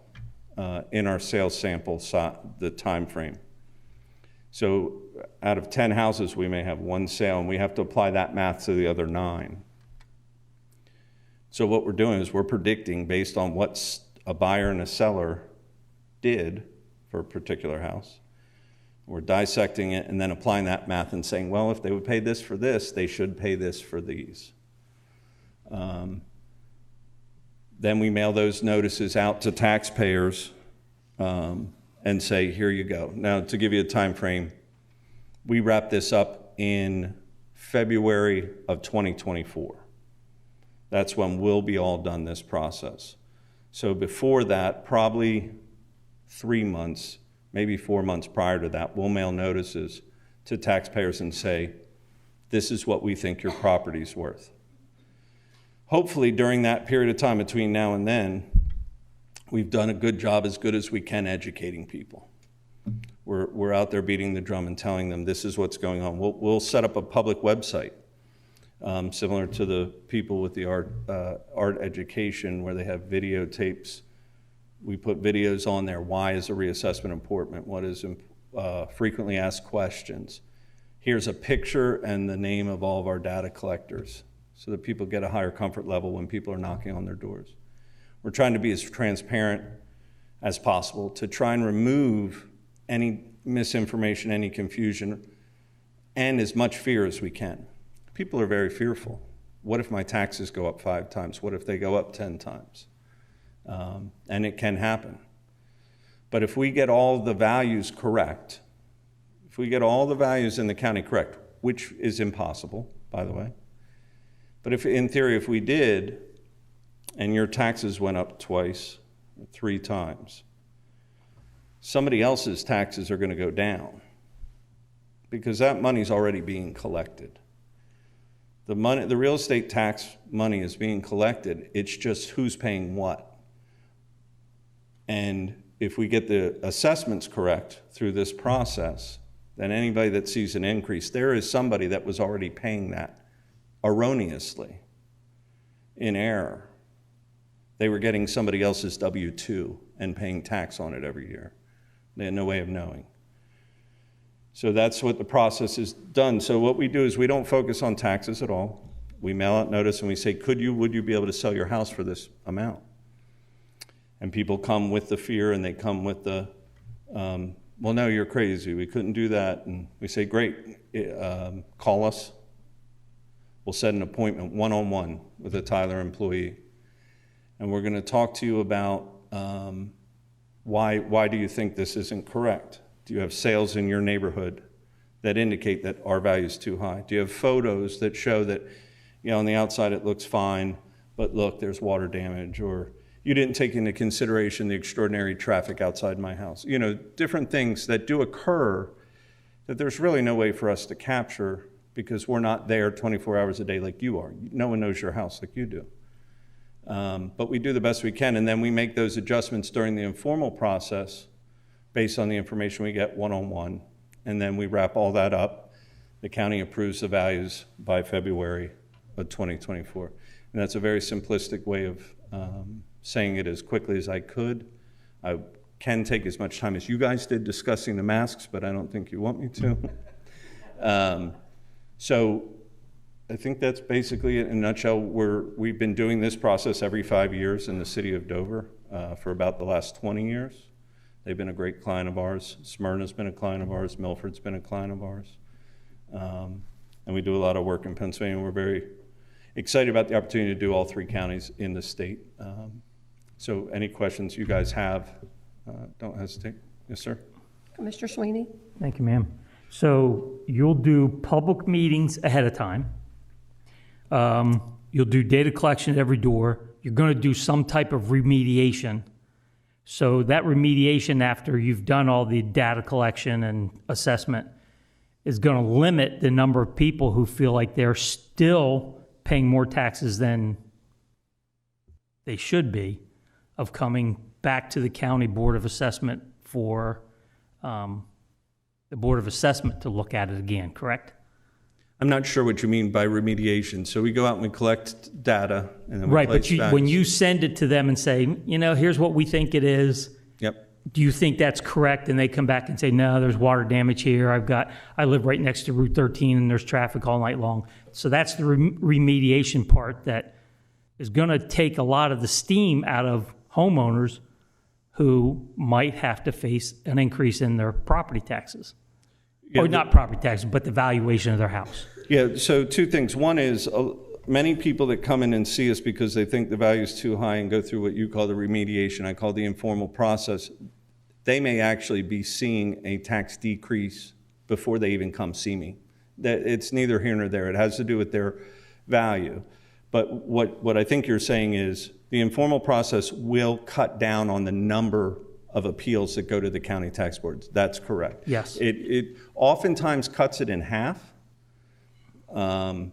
in our sales sample, the time frame. So out of 10 houses, we may have 1 sale, and we have to apply that math to the other 9. So what we're doing is we're predicting based on what a buyer and a seller did for a particular house. We're dissecting it and then applying that math and saying, well, if they would pay this for this, they should pay this for these. Then we mail those notices out to taxpayers and say, here you go. Now, to give you a time frame, we wrap this up in February of 2024. That's when we'll be all done this process. So before that, probably 3 months, maybe 4 months prior to that, we'll mail notices to taxpayers and say, this is what we think your property's worth. Hopefully during that period of time between now and then, we've done a good job, as good as we can, educating people. We're out there beating the drum and telling them this is what's going on. We'll set up a public website, similar to the people with the art education, where they have videotapes. We put videos on there. Why is a reassessment important? What is frequently asked questions? Here's a picture and the name of all of our data collectors so that people get a higher comfort level when people are knocking on their doors. We're trying to be as transparent as possible to try and remove any misinformation, any confusion, and as much fear as we can. People are very fearful. What if my taxes go up 5 times? What if they go up 10 times? And it can happen. But if we get all the values correct, if we get all the values in the county correct, which is impossible, by the way, but if in theory, if we did, and your taxes went up 2 or 3 times, somebody else's taxes are going to go down because that money's already being collected. The real estate tax money is being collected. It's just who's paying what. And if we get the assessments correct through this process, then anybody that sees an increase, there is somebody that was already paying that erroneously, in error. They were getting somebody else's W-2 and paying tax on it every year. They had no way of knowing. So that's what the process is done. So what we do is we don't focus on taxes at all. We mail out notice and we say, would you be able to sell your house for this amount? And people come with the fear and they come with the, well, no, you're crazy. We couldn't do that. And we say, great, call us. We'll set an appointment one-on-one with a Tyler employee. And we're going to talk to you about why do you think this isn't correct? Do you have sales in your neighborhood that indicate that our value is too high? Do you have photos that show that, on the outside it looks fine, but look, there's water damage, or you didn't take into consideration the extraordinary traffic outside my house? Different things that do occur that there's really no way for us to capture because we're not there 24 hours a day like you are. No one knows your house like you do. But we do the best we can, and then we make those adjustments during the informal process based on the information we get one-on-one, and then we wrap all that up. The county approves the values by February of 2024. And that's a very simplistic way of saying it as quickly as I could. I can take as much time as you guys did discussing the masks, but I don't think you want me to. So I think that's basically it in a nutshell. We've been doing this process every 5 years in the city of Dover for about the last 20 years. They've been a great client of ours. Smyrna's been a client of ours. Milford's been a client of ours. And we do a lot of work in Pennsylvania. We're very excited about the opportunity to do all 3 counties in the state. So any questions you guys have, don't hesitate. Yes, sir. Commissioner Sweeney? Thank you, ma'am. So you'll do public meetings ahead of time. You'll do data collection at every door. You're going to do some type of remediation. So that remediation, after you've done all the data collection and assessment, is going to limit the number of people who feel like they're still paying more taxes than they should be, of coming back to the county board of assessment for the board of assessment to look at it again, correct? I'm not sure what you mean by remediation. So we go out and we collect data, and then we right, place but when you send it to them and say, here's what we think it is. Yep. Do you think that's correct? And they come back and say, no, there's water damage here. I live right next to Route 13 and there's traffic all night long. So that's the remediation part that is going to take a lot of the steam out of homeowners who might have to face an increase in their property taxes. Yeah, or not property taxes, but the valuation of their house. Yeah, so 2 things. One is many people that come in and see us because they think the value is too high and go through what you call the remediation, I call the informal process, they may actually be seeing a tax decrease before they even come see me. That it's neither here nor there. It has to do with their value. But what I think you're saying is the informal process will cut down on the number of appeals that go to the county tax boards. That's correct. Yes. It oftentimes cuts it in half. We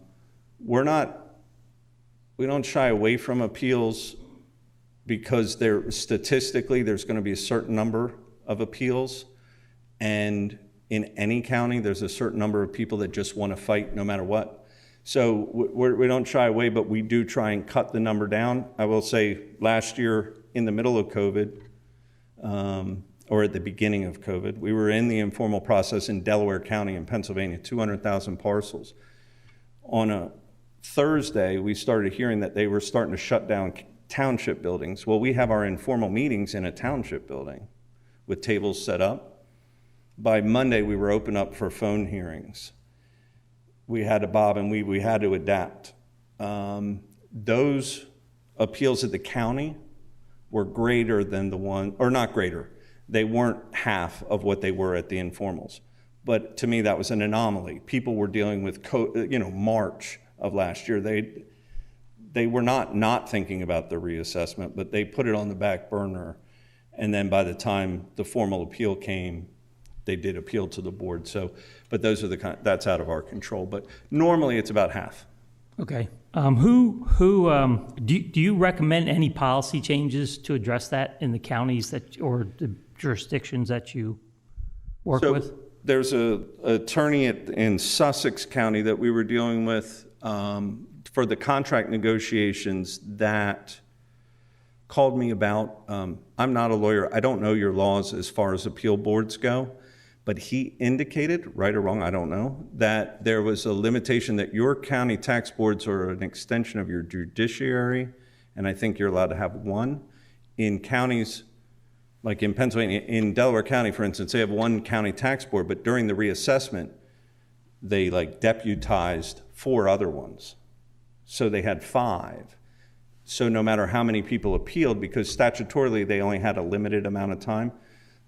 don't shy away from appeals because statistically there's going to be a certain number of appeals, and in any county there's a certain number of people that just want to fight no matter what. So we don't shy away, but we do try and cut the number down. I will say last year in the middle of COVID, or at the beginning of COVID, we were in the informal process in Delaware County in Pennsylvania, 200,000 parcels. On a Thursday, we started hearing that they were starting to shut down township buildings. Well, we have our informal meetings in a township building with tables set up. By Monday, we were open up for phone hearings. We had to bob and we had to adapt. Those appeals at the county were greater than the one, or not greater, they weren't half of what they were at the informals. But to me, that was an anomaly. People were dealing with, March of last year. They were not thinking about the reassessment, but they put it on the back burner. And then by the time the formal appeal came, they did appeal to the board. So, but those are that's out of our control. But normally it's about half. Okay. Do you recommend any policy changes to address that in the counties or the jurisdictions that you work with? There's an attorney in Sussex County that we were dealing with for the contract negotiations that called me about, I'm not a lawyer, I don't know your laws as far as appeal boards go, but he indicated, right or wrong, I don't know, that there was a limitation that your county tax boards are an extension of your judiciary, and I think you're allowed to have one. In counties, like in Pennsylvania, in Delaware County, for instance, they have one county tax board, but during the reassessment, they like deputized 4 other ones. So they had 5. So no matter how many people appealed, because statutorily they only had a limited amount of time,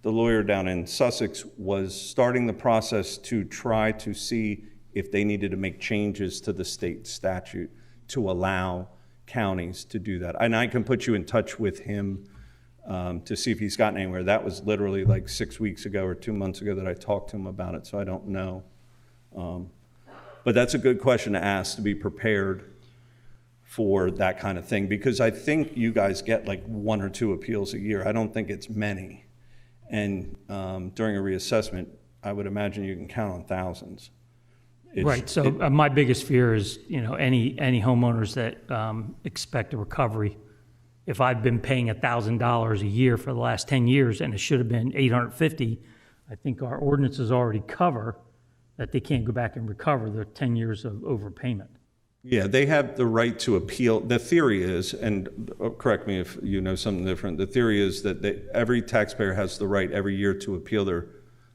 the lawyer down in Sussex was starting the process to try to see if they needed to make changes to the state statute to allow counties to do that. And I can put you in touch with him to see if he's gotten anywhere. That was literally like 6 weeks ago or 2 months ago that I talked to him about it, so I don't know. But that's a good question to ask, to be prepared for that kind of thing, because I think you guys get like 1 or 2 appeals a year. I don't think it's many. And during a reassessment, I would imagine you can count on thousands. Right. So my biggest fear is, any homeowners that expect a recovery. If I've been paying $1,000 a year for the last 10 years and it should have been $850, I think our ordinances already cover that they can't go back and recover their 10 years of overpayment. Yeah, they have the right to appeal. The theory is, and correct me if you know something different, the theory is that every taxpayer has the right every year to appeal their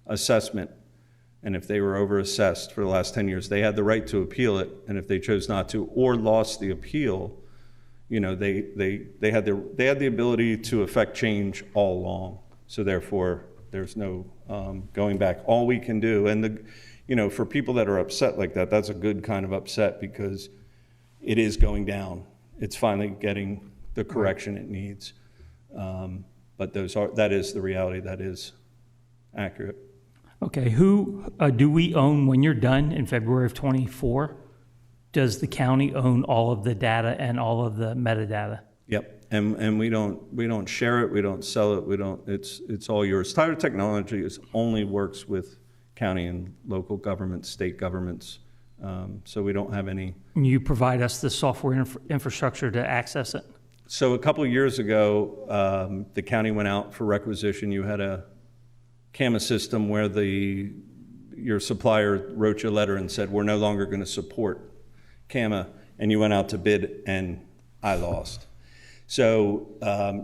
assessment. And if they were overassessed for the last 10 years, they had the right to appeal it. And if they chose not to or lost the appeal, they had the ability to affect change all along. So therefore, there's no going back. All we can do, and for people that are upset like that, that's a good kind of upset, because it is going down. It's finally getting the correction it needs. But that is the reality. That is accurate. Okay, who do we own when you're done in February of 24? Does the county own all of the data and all of the metadata? Yep, and we don't share it, we don't sell it, it's all yours. Tyler Technology only works with county and local governments, state governments, so we don't have any. You provide us the software infrastructure to access it? So a couple of years ago, the county went out for requisition. You had a CAMA system where your supplier wrote you a letter and said, we're no longer going to support CAMA, and you went out to bid and I lost. So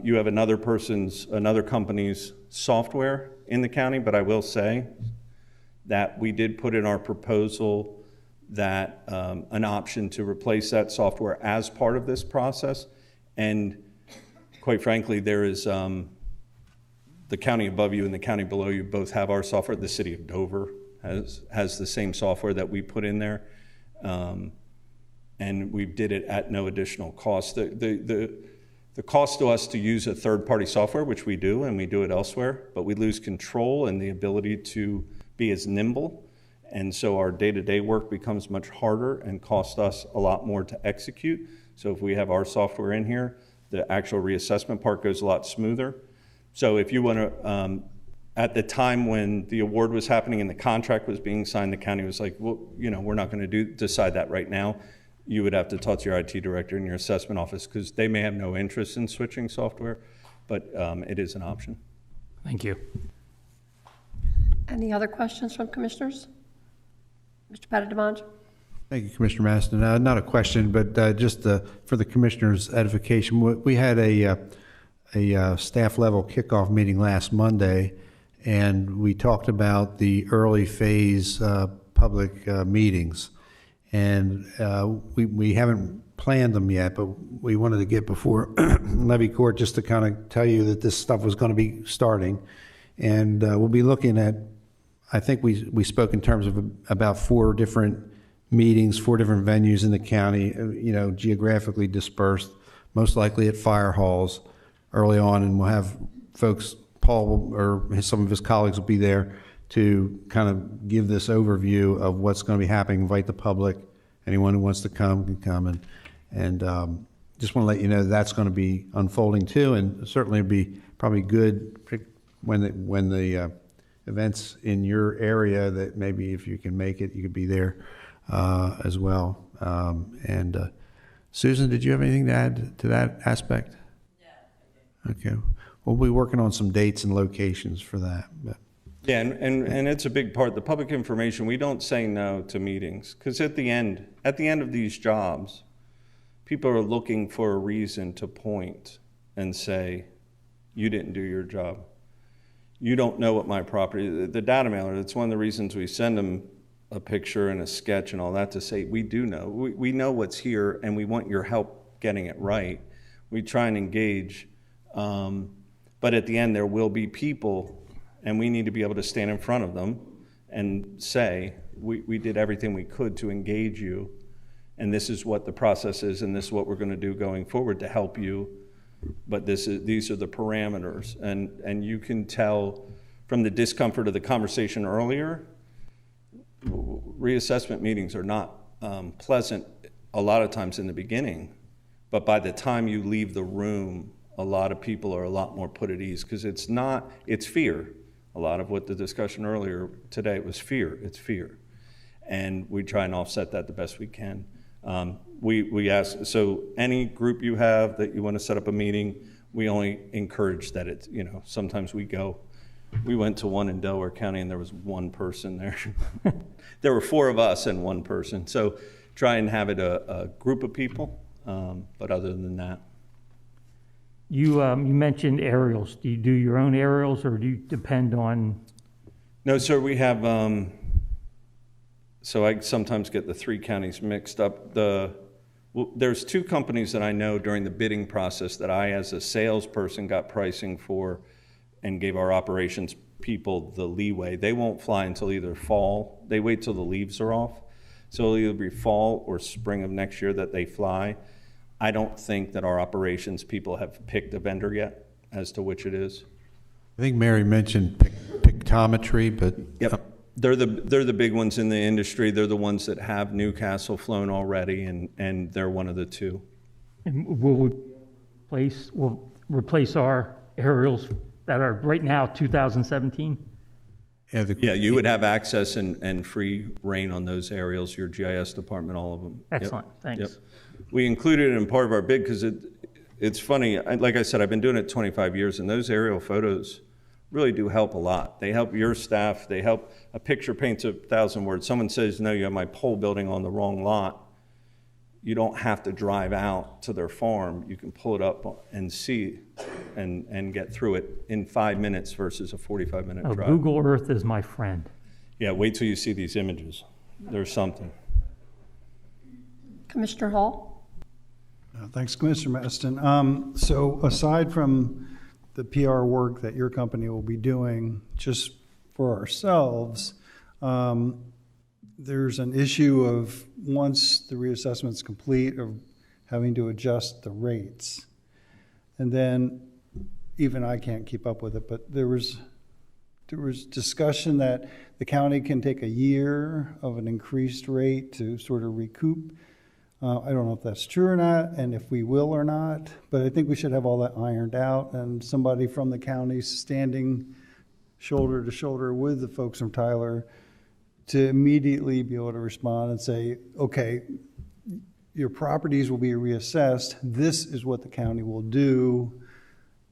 you have another company's software in the county, but I will say that we did put in our proposal that an option to replace that software as part of this process. And quite frankly, there is the county above you and the county below you both have our software. The city of Dover has the same software that we put in there. And we did it at no additional cost. The cost to us to use a third-party software, which we do, and we do it elsewhere, but we lose control and the ability to be as nimble. And so our day-to-day work becomes much harder and costs us a lot more to execute. So if we have our software in here, the actual reassessment part goes a lot smoother. So if you want to, at the time when the award was happening and the contract was being signed, the county was like, well, we're not going to decide that right now. You would have to talk to your IT director and your assessment office, because they may have no interest in switching software, but it is an option. Thank you. Any other questions from commissioners? Mr. Pettit-Demonge? Thank you, Commissioner Maston. Not a question, but just for the commissioners' edification, we had a staff level kickoff meeting last Monday, and we talked about the early phase public meetings. And we haven't planned them yet, but we wanted to get before Levy Court just to kind of tell you that this stuff was going to be starting. And we'll be looking at, I think we spoke in terms of about 4 different meetings, 4 different venues in the county, geographically dispersed, most likely at fire halls early on. And we'll have folks, Paul or some of his colleagues will be there to kind of give this overview of what's going to be happening, invite the public, anyone who wants to come can come. And just want to let you know that's going to be unfolding too, and certainly be probably good when the events in your area, that maybe if you can make it, you could be there as well. And Susan, did you have anything to add to that aspect? No. Okay. We'll be working on some dates and locations for that. But. Yeah, and it's a big part. The public information, we don't say no to meetings, because at the end of these jobs, people are looking for a reason to point and say, you didn't do your job. You don't know what my property, the data mailer, that's one of the reasons we send them a picture and a sketch and all that, to say, we do know. We know what's here, and we want your help getting it right. We try and engage, but at the end there will be people, and we need to be able to stand in front of them and say, we did everything we could to engage you, and this is what the process is, and this is what we're going to do going forward to help you, but these are the parameters. And you can tell from the discomfort of the conversation earlier, reassessment meetings are not pleasant a lot of times in the beginning, but by the time you leave the room, a lot of people are a lot more put at ease, because it's fear. A lot of what the discussion earlier today was fear. It's fear. And we try and offset that the best we can. We ask, so any group you have that you want to set up a meeting, we only encourage that it's, sometimes we went to one in Delaware County and there was one person there. There were 4 of us and 1 person. So try and have it a group of people, but other than that. You mentioned aerials. Do you do your own aerials, or do you depend on? No, sir, we have, so I sometimes get the 3 counties mixed up. There's 2 companies that I know during the bidding process that I, as a salesperson, got pricing for and gave our operations people the leeway. They won't fly until either fall. They wait till the leaves are off. So it'll either be fall or spring of next year that they fly. I don't think that our operations people have picked a vendor yet as to which it is. I think Mary mentioned pictometry, but yep, they're the big ones in the industry. They're the ones that have Newcastle flown already, and they're one of the 2. And we'll replace our aerials that are right now 2017. Yeah, you would have access and free reign on those aerials. Your GIS department, all of them. Excellent, thanks. Yep. We included it in part of our bid because it's funny. Like I said, I've been doing it 25 years, and those aerial photos really do help a lot. They help your staff. They help. A picture paints 1,000 words. Someone says, no, you have my pole building on the wrong lot. You don't have to drive out to their farm. You can pull it up and see and get through it in 5 minutes versus a 45-minute drive. Google Earth is my friend. Yeah, wait till you see these images. There's something. Commissioner Hall? Thanks, Commissioner Meston. So aside from the PR work that your company will be doing just for ourselves, there's an issue of, once the reassessment's complete, of having to adjust the rates. And then even I can't keep up with it, but there was discussion that the county can take a year of an increased rate to sort of recoup. I don't know if that's true or not, and if we will or not, but I think we should have all that ironed out, and somebody from the county standing shoulder to shoulder with the folks from Tyler to immediately be able to respond and say, okay, your properties will be reassessed. This is what the county will do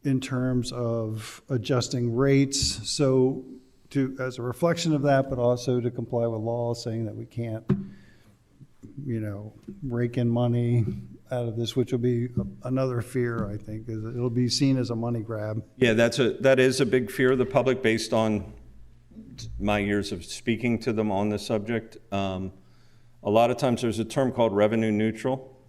in terms of adjusting rates. So as a reflection of that, but also to comply with law saying that we can't, rake in money out of this, which will be another fear, I think, is it'll be seen as a money grab. Yeah, that is a big fear of the public based on my years of speaking to them on this subject. A lot of times there's a term called revenue neutral.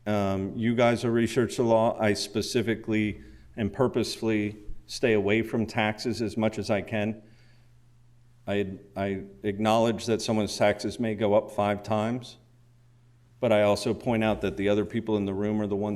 You guys will research the law. I specifically and purposefully stay away from taxes as much as I can. I acknowledge that someone's taxes may go up 5 times, but I also point out that the other people in the room are the ones